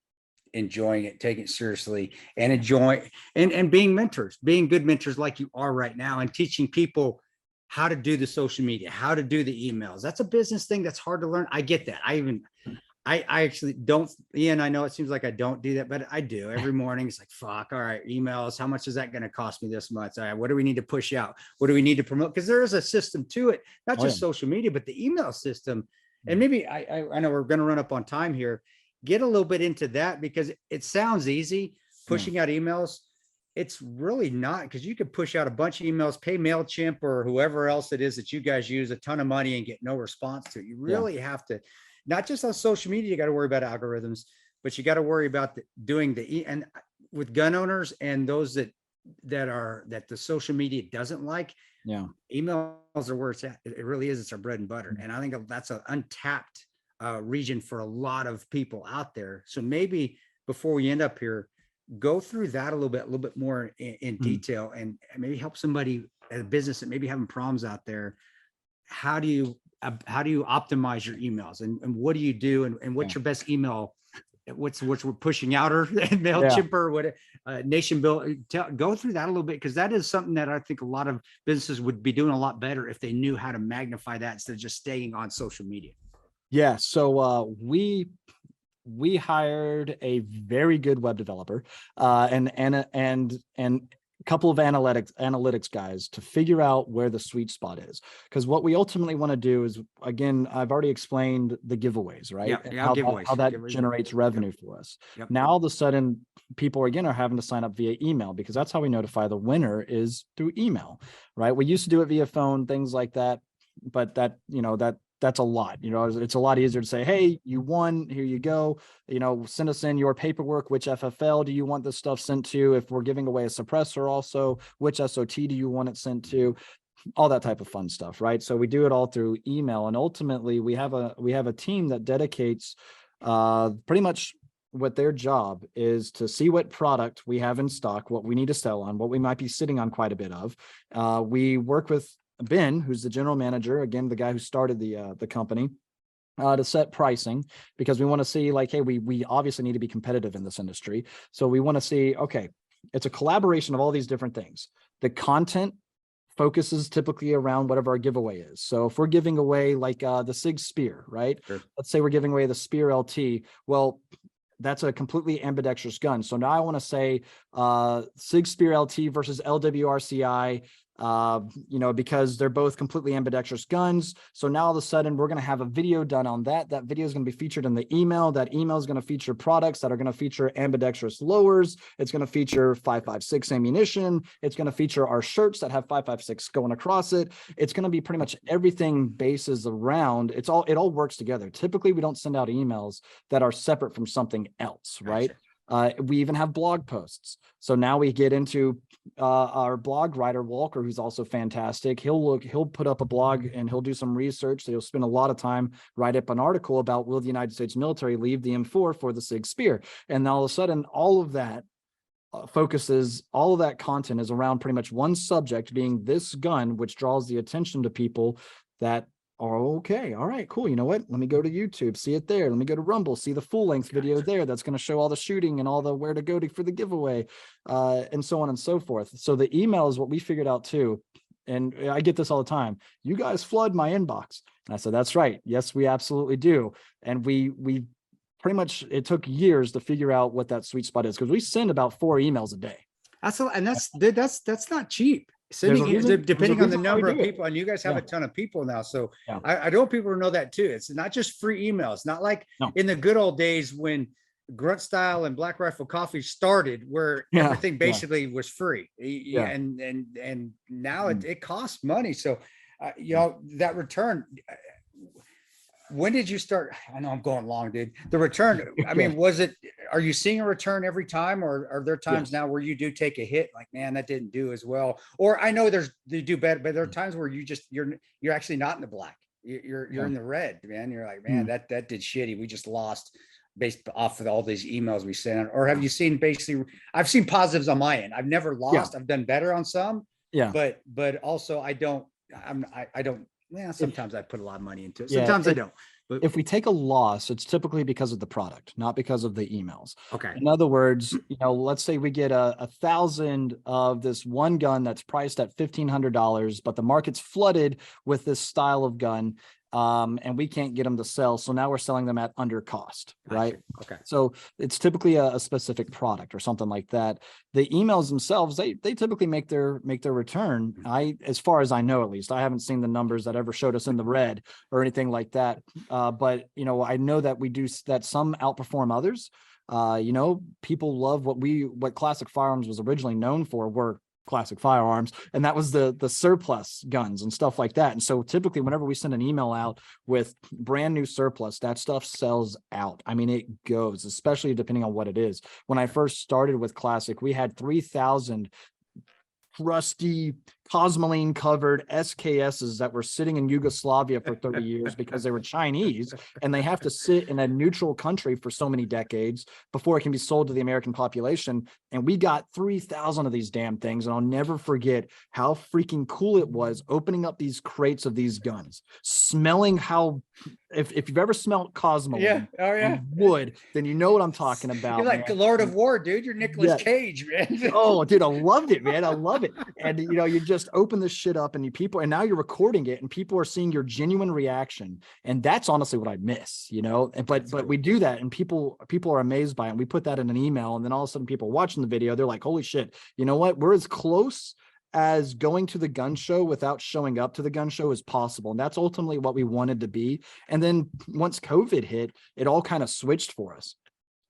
enjoying it, taking it seriously, and enjoying and being mentors, being good mentors like you are right now, and teaching people how to do the social media, how to do the emails. That's a business thing that's hard to learn. I get that. I actually don't, Ian, I know it seems like I don't do that, but I do every morning. It's like, fuck, all right, emails. How much is that going to cost me this month? All right, what do we need to push out? What do we need to promote? Because there is a system to it, not just social media, but the email system. And maybe I know we're going to run up on time here. Get a little bit into that, because it sounds easy pushing out emails. It's really not, because you could push out a bunch of emails, pay MailChimp or whoever else it is that you guys use a ton of money and get no response to it. You really have to, not just on social media, you got to worry about algorithms, but you got to worry about and with gun owners and those that the social media doesn't like. Yeah, emails are where it's at. It really is. It's our bread and butter. And I think that's an untapped region for a lot of people out there. So maybe before we end up here, go through that a little bit more in detail, and maybe help somebody at a business that maybe having problems out there. How do you optimize your emails, and what do you do, and what's your best email? What's we're pushing out, or MailChimp or what, Nation Build? Go through that a little bit, because that is something that I think a lot of businesses would be doing a lot better if they knew how to magnify that instead of just staying on social media. Yeah. So we hired a very good web developer and a couple of analytics guys to figure out where the sweet spot is. Because what we ultimately want to do is, again, I've already explained the giveaways, right? How that generates revenue for us. Now, all of a sudden, people are having to sign up via email, because that's how we notify the winner, is through email, right? We used to do it via phone, things like that, but that's a lot. It's a lot easier to say, hey, you won, here you go. Send us in your paperwork. Which FFL do you want this stuff sent to? If we're giving away a suppressor, also, which SOT do you want it sent to? All that type of fun stuff, right? So we do it all through email. And ultimately we have a team that dedicates pretty much what their job is to see what product we have in stock, what we need to sell on, what we might be sitting on quite a bit of. We work with Ben, who's the general manager, again, the guy who started the company, to set pricing, because we want to see like, hey, we obviously need to be competitive in this industry. So we want to see, okay, it's a collaboration of all these different things. The content focuses typically around whatever our giveaway is. So if we're giving away like the SIG Spear, right? Sure. Let's say we're giving away the Spear LT. Well, that's a completely ambidextrous gun. So now I want to say SIG Spear LT versus LWRCI, because they're both completely ambidextrous guns. So now all of a sudden we're going to have a video done on that. That video is going to be featured in the email. That email is going to feature products that are going to feature ambidextrous lowers. It's going to feature 5.56 ammunition. It's going to feature our shirts that have 5.56 going across it. It's going to be pretty much everything bases around. It all works together. Typically, we don't send out emails that are separate from something else, right? Gotcha. We even have blog posts. So now we get into our blog writer, Walker, who's also fantastic. He'll put up a blog and he'll do some research. So he'll spend a lot of time, write up an article about, will the United States military leave the M4 for the SIG Spear? And all of a sudden, all of that all of that content is around pretty much one subject, being this gun, which draws the attention to people that are okay. All right, cool. You know what? Let me go to YouTube, see it there. Let me go to Rumble, see the full length video there. That's going to show all the shooting and all the where to go for the giveaway, and so on and so forth. So the email is what we figured out too. And I get this all the time. You guys flood my inbox. And I said, that's right. Yes, we absolutely do. And we pretty much, it took years to figure out what that sweet spot is, because we send about 4 emails a day. That's not cheap. Depending on the number of people, and you guys have a ton of people now. So I don't want people to know that too. It's not just free email. It's not like in the good old days when Grunt Style and Black Rifle Coffee started, where everything basically was free. And now it costs money. So that return. When did you start? I know I'm going long, dude. The return, I mean, are you seeing a return every time, or are there times now where you do take a hit, like, man, that didn't do as well? Or I know they do better, but there are times where you're actually not in the black. You're in the red, man. You're like, man, that did shitty. We just lost based off of all these emails we sent. Or have you seen I've seen positives on my end. I've never lost. I've done better on some. Yeah. But also I don't. Yeah, sometimes I put a lot of money into it. Sometimes I don't. But if we take a loss, it's typically because of the product, not because of the emails. Okay. In other words, let's say we get 1,000 of this one gun that's priced at $1,500, but the market's flooded with this style of gun, and we can't get them to sell. So now we're selling them at under cost, right? Okay. So it's typically a specific product or something like that. The emails themselves, they typically make their return. As far as I know, at least, I haven't seen the numbers that ever showed us in the red or anything like that. But I know that we do that. Some outperform others. People love what Classic Firearms was originally known for were Classic Firearms, and that was the surplus guns and stuff like that. And so typically whenever we send an email out with brand new surplus, that stuff sells out. I mean, it goes, especially depending on what it is. When I first started with Classic, we had 3,000 rusty Cosmoline covered SKSs that were sitting in Yugoslavia for 30 years because they were Chinese, and they have to sit in a neutral country for so many decades before it can be sold to the American population. And we got 3,000 of these damn things. And I'll never forget how freaking cool it was opening up these crates of these guns, smelling how, if you've ever smelled Cosmoline wood, then you know what I'm talking about. You're like the Lord of War, dude. You're Nicolas Cage, man. Oh, dude, I loved it, man. I love it. And you just open this shit up, and and now you're recording it, and people are seeing your genuine reaction. And that's honestly what I miss, but we do that, and people are amazed by it. And we put that in an email, and then all of a sudden people watching the video, they're like, holy shit, you know what? We're as close as going to the gun show without showing up to the gun show as possible. And that's ultimately what we wanted to be. And then once COVID hit, it all kind of switched for us,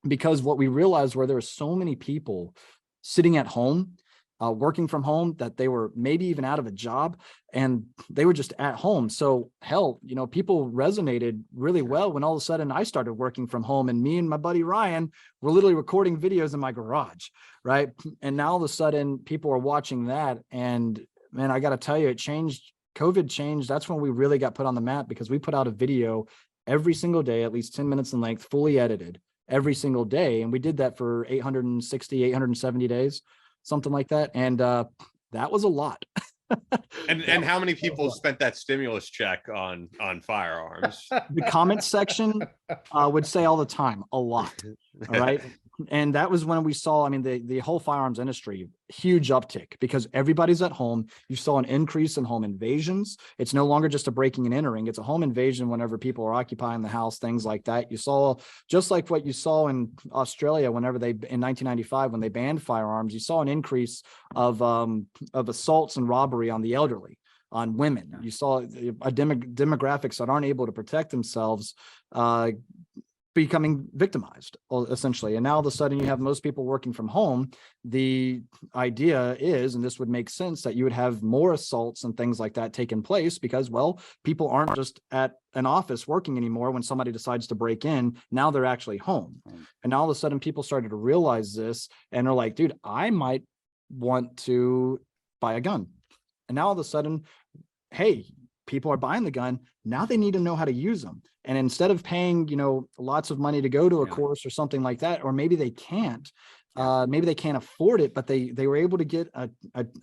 because what we realized were there were so many people sitting at home, working from home, that they were maybe even out of a job, and they were just at home. So hell, people resonated really well when all of a sudden I started working from home, and me and my buddy Ryan were literally recording videos in my garage, right? And now all of a sudden people are watching that, and man, I got to tell you, it changed. COVID changed. That's when we really got put on the map, because we put out a video every single day, at least 10 minutes in length, fully edited. every single day. And we did that for 860, 870 days, something like that. And that was a lot. And how many people spent that stimulus check on firearms? The comment section would say all the time, a lot. All right. And that was when we saw, I mean, the whole firearms industry, huge uptick because everybody's at home. You saw an increase in home invasions. It's no longer just a breaking and entering. It's a home invasion whenever people are occupying the house, things like that. You saw just like what you saw in Australia whenever they, in 1995, when they banned firearms, you saw an increase of assaults and robbery on the elderly, on women. You saw demographics that aren't able to protect themselves becoming victimized, essentially. And now all of a sudden you have most people working from home. The idea is, and this would make sense, that you would have more assaults and things like that taking place because, well, people aren't just at an office working anymore. When somebody decides to break in, now they're actually home. And now all of a sudden people started to realize this and are like, dude, I might want to buy a gun. And now all of a sudden, hey, people are buying the gun. Now they need to know how to use them. And instead of paying, lots of money to go to a course or something like that, or maybe they can't, maybe they can't afford it, but they were able to get a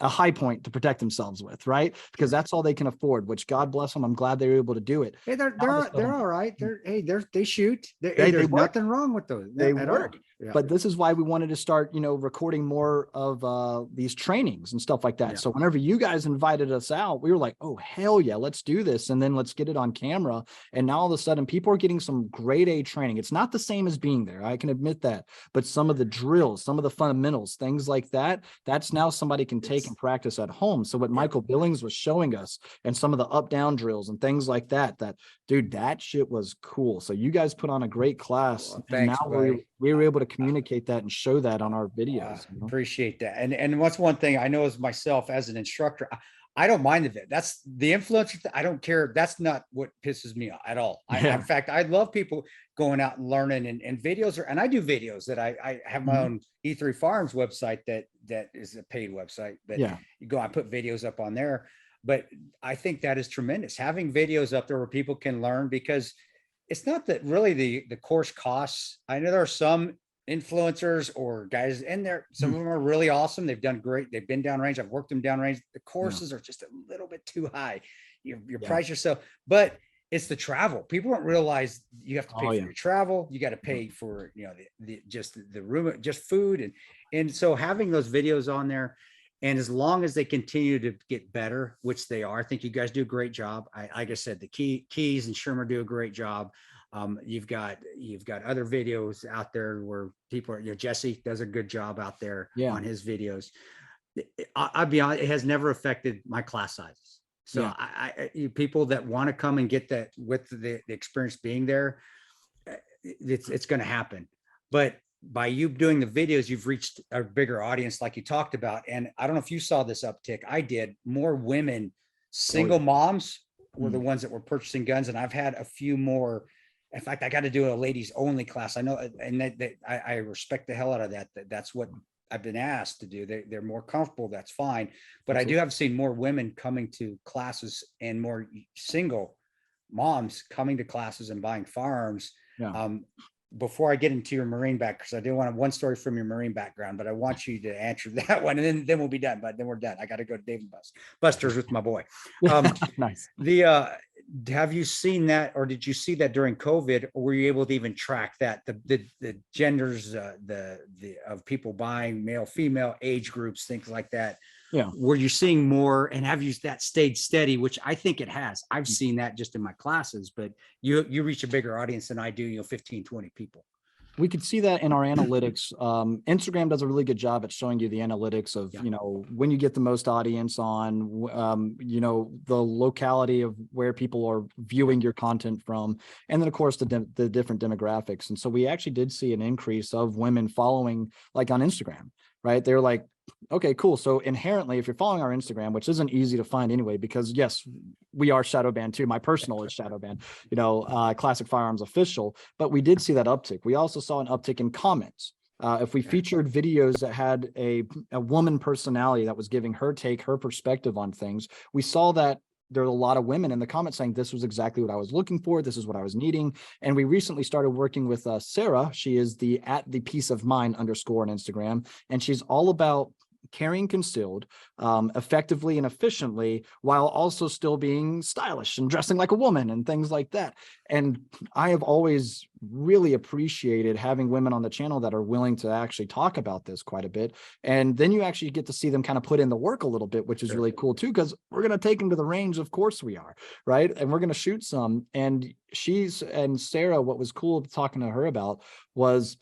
high point to protect themselves with, right? Because that's all they can afford, which God bless them. I'm glad they were able to do it. Hey, they're all right. They shoot. There's nothing wrong with those. They work. Yeah. But this is why we wanted to start, recording more of these trainings and stuff like that. Yeah. So whenever you guys invited us out, we were like, oh, hell yeah, let's do this. And then let's get it on camera. And now all of a sudden people are getting some grade A training. It's not the same as being there. I can admit that. But some of the drills, some of the fundamentals, things like that, that's now somebody can take and practice at home. So what Michael Billings was showing us and some of the up down drills and things like that, dude, that shit was cool. So you guys put on a great class. Well, thanks, and now we were able to communicate that and show that on our videos. Appreciate that. And what's one thing I know as myself as an instructor, I don't mind the that's the influencer. I don't care. That's not what pisses me off at all. In fact, I love people going out and learning and videos and I do videos that I have my own E3 Firearms website that is a paid website that you go, I put videos up on there. But I think that is tremendous. Having videos up there where people can learn, because it's not that really the course costs. I know there are some influencers or guys in there. Some of them are really awesome. They've done great. They've been downrange. I've worked them downrange. The courses are just a little bit too high. You price yourself, but it's the travel. People don't realize you have to pay for your travel. You got to pay for, just the room, just food. And so having those videos on there, and as long as they continue to get better, which they are, I think you guys do a great job. Like I said, the Keys and Shermer do a great job. You've got other videos out there where people are, Jesse does a good job out there on his videos. I'll be honest, it has never affected my class sizes. So people that want to come and get that with the experience being there, it's going to happen. But by you doing the videos, you've reached a bigger audience, like you talked about. And I don't know if you saw this uptick. I did. More women, single moms were the ones that were purchasing guns. And I've had a few more. In fact, I got to do a ladies only class. I know, and I respect the hell out of that. That's what I've been asked to do. They're more comfortable. That's fine. But I do have seen more women coming to classes and more single moms coming to classes and buying firearms. Before I get into your Marine back, because I do want one story from your Marine background, but I want you to answer that one, and then we'll be done. But then we're done. I got to go to Dave and Buster's with my boy. Nice. Have you seen that, or did you see that during COVID, or were you able to even track that the genders of people buying, male, female, age groups, things like that? Yeah. Were you seeing more, and have you that stayed steady, which I think it has? I've seen that just in my classes, but you reach a bigger audience than I do, 15, 20 people. We could see that in our analytics. Instagram does a really good job at showing you the analytics of, when you get the most audience on, the locality of where people are viewing your content from. And then of course the different demographics. And so we actually did see an increase of women following, like on Instagram, right? They're like, okay, cool. So inherently, if you're following our Instagram, which isn't easy to find anyway, because yes, we are shadow banned too. My personal is shadow banned, Classic Firearms Official, but we did see that uptick. We also saw an uptick in comments. If we featured videos that had a woman personality that was giving her take, her perspective on things, we saw that there are a lot of women in the comments saying this was exactly what I was looking for. This is what I was needing. And we recently started working with Sarah. She is the @peace of mind _ on Instagram. And she's all about carrying concealed effectively and efficiently, while also still being stylish and dressing like a woman and things like that. And I have always really appreciated having women on the channel that are willing to actually talk about this quite a bit. And then you actually get to see them kind of put in the work a little bit, which is really cool too, because we're going to take them to the range. Of course we are, right? And we're going to shoot some. And Sarah, what was cool talking to her about was,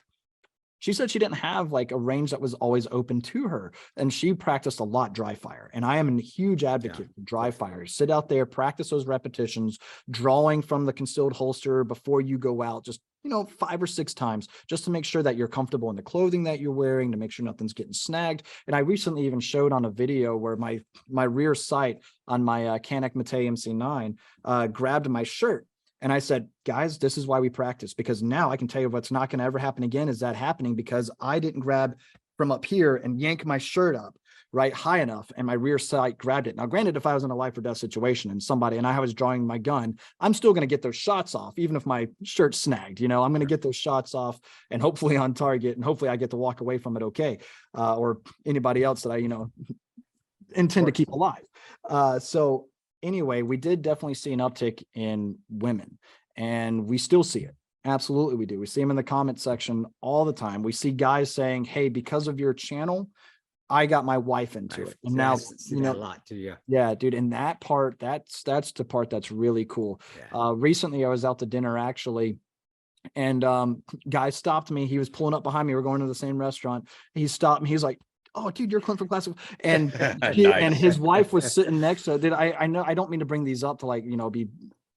she said she didn't have like a range that was always open to her. And she practiced a lot dry fire. And I am a huge advocate for dry fire. Sit out there, practice those repetitions, drawing from the concealed holster before you go out, just, 5 or 6 times, just to make sure that you're comfortable in the clothing that you're wearing, to make sure nothing's getting snagged. And I recently even showed on a video where my rear sight on my Canik Mate MC9 grabbed my shirt. And I said, guys, this is why we practice, because now I can tell you what's not going to ever happen again is that happening, because I didn't grab from up here and yank my shirt up right high enough, and my rear sight grabbed it. Now, granted, if I was in a life or death situation and I was drawing my gun, I'm still going to get those shots off, even if my shirt's snagged. I'm going to get those shots off and hopefully on target, and hopefully I get to walk away from it okay, or anybody else that I intend to keep alive. So anyway, we did definitely see an uptick in women, and we still see it. Absolutely, we do. We see them in the comment section all the time. We see guys saying, hey, because of your channel, I got my wife into it. And now, a lot too. Yeah. Yeah, dude. And that part, that's the part that's really cool. Yeah. Recently I was out to dinner actually, and guy stopped me. He was pulling up behind me. We're going to the same restaurant. He stopped me. He's like, oh, dude, you're Clint from Classic. And Nice. And his wife was sitting next to it. I know I don't mean to bring these up to be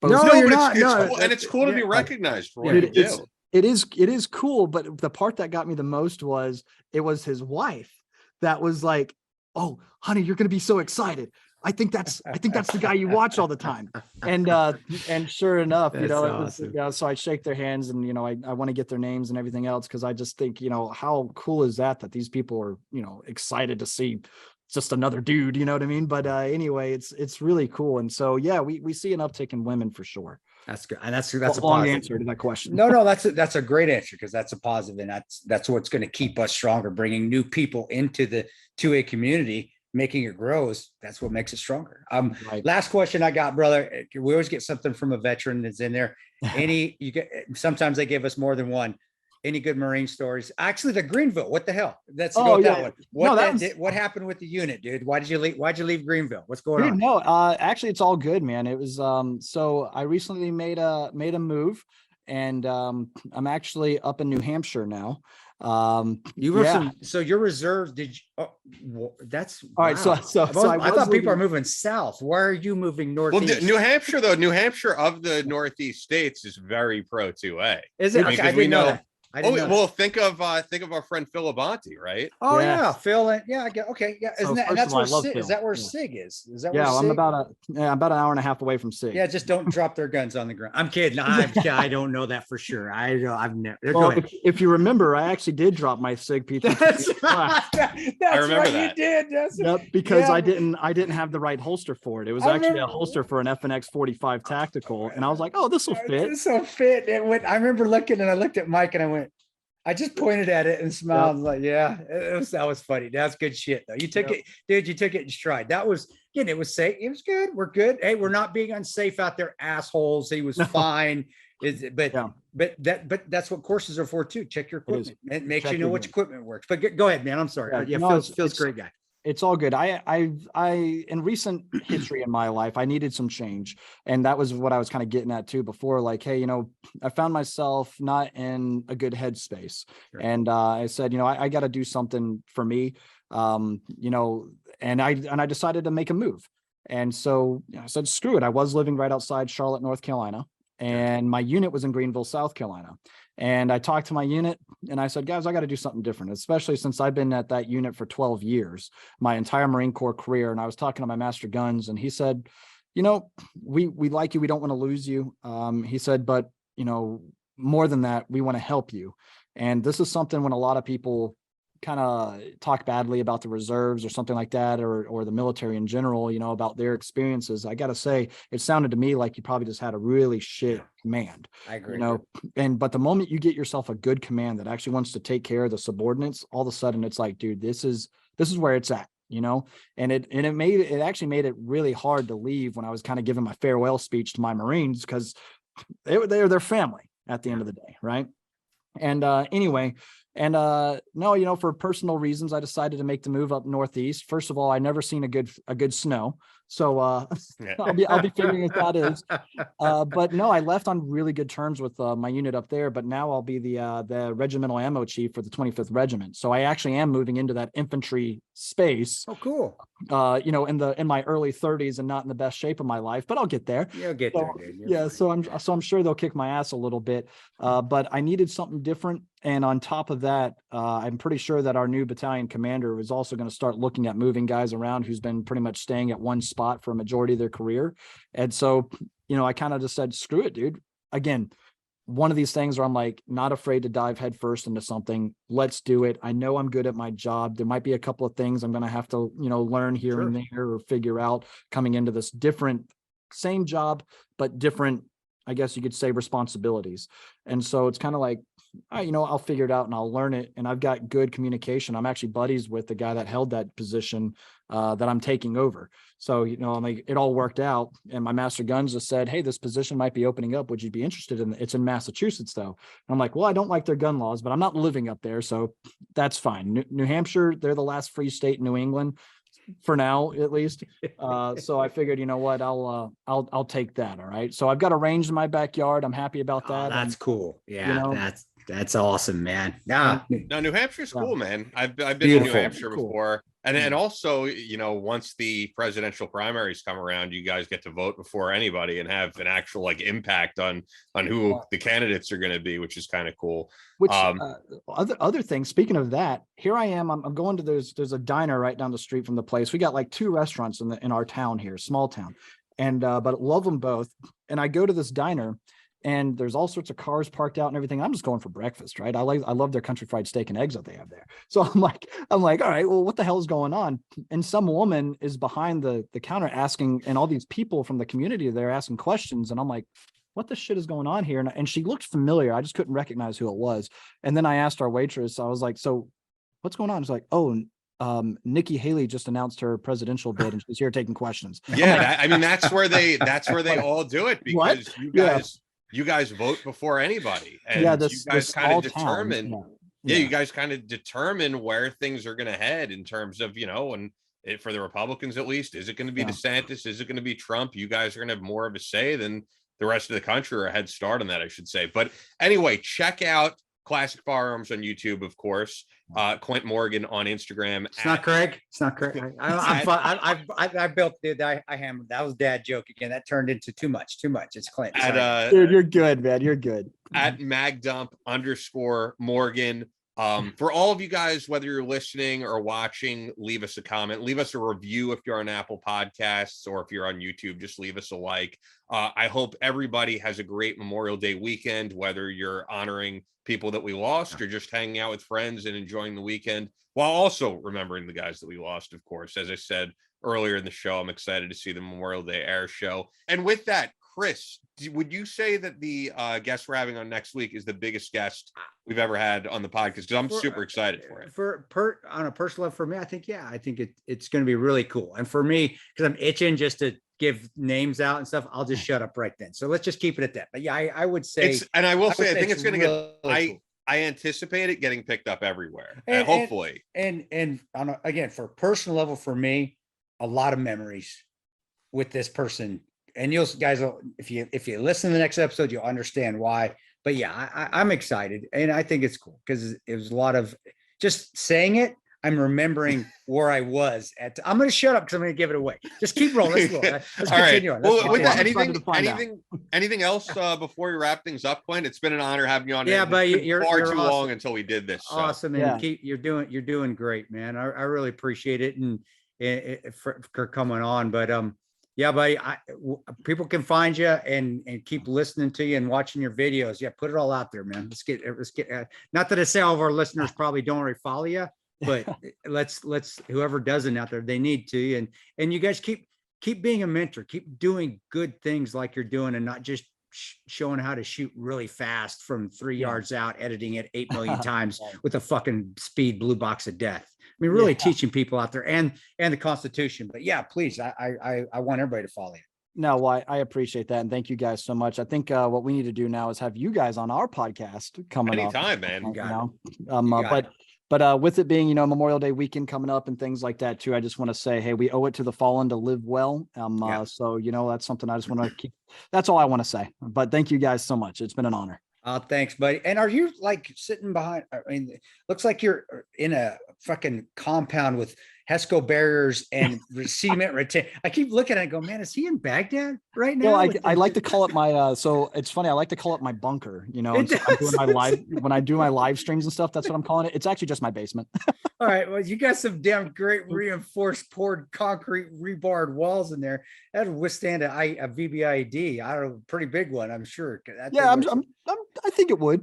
No, No, you're but not. it's No, cool, and it's cool to be recognized for what dude, you do. it is cool, but the part that got me the most was it was his wife that was like, oh, honey, you're gonna be so excited. I think that's the guy you watch all the time. And sure enough, That's it was, awesome. so I shake their hands, and I want to get their names and everything else, because I just think, how cool is that these people are, excited to see just another dude, you know what I mean? But anyway, it's really cool. And so yeah, we see an uptick in women for sure. That's good. And that's a long positive answer to that question. No, that's a great answer, because that's a positive, and that's what's going to keep us stronger, bringing new people into the 2A community, making it grows. That's what makes it stronger. Right. Last question I got, brother. We always get something from a veteran that's in there. Sometimes they give us more than one. Any good Marine stories? Actually, the Greenville. What the hell? Let's go with that one. What happened with the unit, dude? Why'd you leave Greenville? What's going on? No, actually, it's all good, man. It was so I recently made a move, and I'm actually up in New Hampshire now. You were so your reserves, did you? That's all right. Wow. So I thought people are moving south. Why are you moving northeast? Well, New Hampshire, though, New Hampshire of the Northeast states is very pro 2A. Is it? Because I didn't know that. Well, think of our friend Phil Abonte, right? Oh Yes. yeah, Phil. I get okay. Yeah, So and first that's of all, where I love Sig, Phil. is that where Yeah. Sig is? Is that yeah, where I'm Sig? about an hour and a half away from Sig. Yeah, just don't drop their guns on the ground. I'm kidding. I don't know that for sure. I've never. Go Well, ahead. if you remember, I actually did drop my Sig PT. That's I remember right, that. you did. Yep, because Yeah. I didn't have the right holster for it. It was I actually a remember- holster for an FNX 45 tactical, and I was like, "Oh, this will fit." It's so fit. I remember looking, and I looked at Mike, and I went. I just pointed at it and smiled. Like, yeah, that was funny. That's good shit, though. You took it, dude. You took it in stride. That was again. It was safe. It was good. We're good. Hey, we're not being unsafe out there, assholes. He was fine. But that's what courses are for too. Check your equipment and make sure you know which equipment works. But go ahead, man. I'm sorry. Phil's a great guy. It's all good. I in recent history in my life, I needed some change. And that was what I was kind of getting at too before, like, hey, I found myself not in a good headspace. Sure. And I said, I got to do something for me. And I decided to make a move. And so I said, screw it. I was living right outside Charlotte, North Carolina, and my unit was in Greenville, South Carolina. And I talked to my unit and I said, guys, I got to do something different, especially since I've been at that unit for 12 years, my entire Marine Corps career. And I was talking to my master guns, and he said, we like you. We don't want to lose you. He said, but more than that, we want to help you. And this is something when a lot of people kind of talk badly about the reserves or something like that, or the military in general, you know, about their experiences, I got to say, it sounded to me like you probably just had a really shit command. I agree. You know, but the moment you get yourself a good command that actually wants to take care of the subordinates, all of a sudden it's like, dude, this is where it's at, you know. And it actually made it really hard to leave when I was kind of giving my farewell speech to my Marines, because they're their family at the end of the day, right? And anyway, and no, you know, for personal reasons, I decided to make the move up northeast. First of all, I never seen a good snow, so I'll be figuring if that is. But no, I left on really good terms with my unit up there. But now I'll be the regimental ammo chief for the 25th Regiment. So I actually am moving into that infantry space. Oh, cool. You know, in my early 30s and not in the best shape of my life, but I'll get there. You'll get there, dude. Yeah, so I'm sure they'll kick my ass a little bit. But I needed something different. And on top of that, I'm pretty sure that our new battalion commander is also going to start looking at moving guys around who's been pretty much staying at one spot for a majority of their career. And so, you know, I kind of just said, screw it, dude. Again, one of these things where I'm like, not afraid to dive headfirst into something. Let's do it. I know I'm good at my job. There might be a couple of things I'm going to have to, you know, learn here and there or figure out coming into this different, same job, but different, I guess you could say, responsibilities. And so it's kind of like, you know, I'll figure it out and I'll learn it. And I've got good communication. I'm actually buddies with the guy that held that position that I'm taking over. So, you know, I'm like, it all worked out. And my master guns just said, hey, this position might be opening up. Would you be interested in it? It's in Massachusetts, though. And I'm like, well, I don't like their gun laws, but I'm not living up there. So that's fine. New Hampshire, they're the last free state in New England, for now, at least. So I figured, you know what, I'll take that. All right. So I've got a range in my backyard. I'm happy about that. That's cool. Yeah, you know, that's awesome, man. Yeah. No, New Hampshire's cool, man. I've been Beautiful. to New Hampshire before. And also, you know, once the presidential primaries come around, you guys get to vote before anybody and have an actual like impact on who the candidates are going to be, which is kind of cool. Which other things, speaking of that, here I am, I'm going to, there's a diner right down the street from the place. We got like 2 restaurants in our town here, small town. And but love them both. And I go to this diner and there's all sorts of cars parked out and everything. I'm just going for breakfast, right? I love their country fried steak and eggs that they have there. So I'm like, all right, well, what the hell is going on? And some woman is behind the counter asking, and all these people from the community, they're asking questions. And I'm like, what the shit is going on here? And she looked familiar. I just couldn't recognize who it was. And then I asked our waitress, I was like, so what's going on? It's like, oh, Nikki Haley just announced her presidential bid and she's here taking questions. Yeah. I mean, that's where they all do it, because you guys vote before anybody. And you guys kind of determine, you guys kind of determine where things are going to head in terms of, you know, and for the Republicans, at least, is it going to be DeSantis? Is it going to be Trump? You guys are going to have more of a say than the rest of the country, or a head start on that, I should say. But anyway, check out Classic Firearms on YouTube, of course. Clint Morgan on Instagram. It's not Craig. It's not Craig. I built, dude. I hammered. That was dad joke again. That turned into too much. It's Clint. Dude, you're good, man. You're good. At Magdump_Morgan. For all of you guys, whether you're listening or watching, leave us a comment, leave us a review if you're on Apple Podcasts, or if you're on YouTube, just leave us a like. I hope everybody has a great Memorial Day weekend, whether you're honoring people that we lost or just hanging out with friends and enjoying the weekend, while also remembering the guys that we lost, of course. As I said earlier in the show, I'm excited to see the Memorial Day air show. And with that, Chris, would you say that the guest we're having on next week is the biggest guest we've ever had on the podcast? Because I'm super excited for it. On a personal level, for me, I think it's going to be really cool. And for me, because I'm itching just to give names out and stuff, I'll just shut up right then. So let's just keep it at that. But yeah, I would say, I think it's going to get. Cool. I anticipate it getting picked up everywhere, hopefully. And again, for a personal level, for me, a lot of memories with this person. And you'll guys, if you listen to the next episode, you'll understand why. But yeah, I'm excited, and I think it's cool because it was a lot of just saying it. I'm remembering where I was at. I'm going to shut up because I'm going to give it away. Just keep rolling. Let's continue on. Well, with that, anything else before we wrap things up, Clint? It's been an honor having you on. Yeah, but you're far too awesome. long until we did this. So. Awesome, and you're doing great, man. I really appreciate it, and for coming on. But yeah, buddy, people can find you and keep listening to you and watching your videos. Yeah, put it all out there, man. Let's get. Not that I say all of our listeners probably don't already follow you, but let's whoever doesn't out there, they need to. And you guys keep being a mentor, keep doing good things like you're doing, and not just showing how to shoot really fast from 3 yards out, editing it 8 million times with a fucking speed blue box of death. I mean, really teaching people out there and the Constitution. But yeah, please, I want everybody to follow you. No, well, I appreciate that. And thank you guys so much. I think what we need to do now is have you guys on our podcast coming Anytime, man. But with it being, Memorial Day weekend coming up and things like that too, I just want to say, hey, we owe it to the fallen to live well. So, that's something I just want to keep. That's all I want to say. But thank you guys so much. It's been an honor. Thanks, buddy. And are you like sitting behind? I mean, looks like you're in a fucking compound with HESCO barriers and cement retain. I keep looking at it and go, man, is he in Baghdad right now? Well, I like to call it my, so it's funny. I like to call it my bunker, so I'm doing my live, when I do my live streams and stuff, that's what I'm calling it. It's actually just my basement. All right. Well, you got some damn great reinforced poured concrete rebarred walls in there. That would withstand a VBIED. I don't know, pretty big one, I'm sure. I think it would.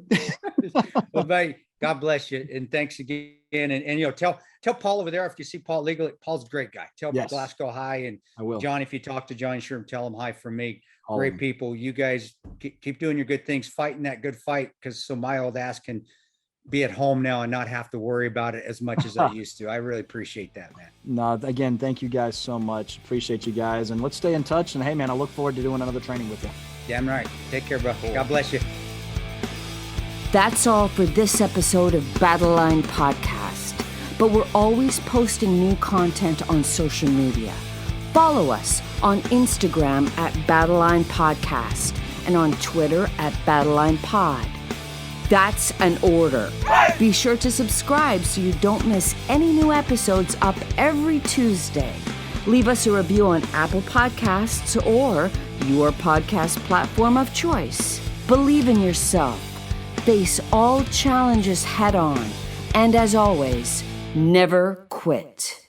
Well, buddy, God bless you. And thanks again. And tell Paul over there, if you see Paul legally, Paul's a great guy. Tell Glasgow hi. And I will. John, if you talk to John, sure, tell him hi from me. Great people. You guys keep doing your good things, fighting that good fight, because so my old ass can be at home now and not have to worry about it as much as I used to. I really appreciate that, man. No, again, thank you guys so much. Appreciate you guys. And let's stay in touch. And hey, man, I look forward to doing another training with you. Damn right. Take care, bro. God bless you. That's all for this episode of Battle Line Podcast. But we're always posting new content on social media. Follow us on Instagram at Battle Line Podcast and on Twitter at Battle Line Pod. That's an order. Be sure to subscribe so you don't miss any new episodes up every Tuesday. Leave us a review on Apple Podcasts or your podcast platform of choice. Believe in yourself. Face all challenges head on. And as always, never quit.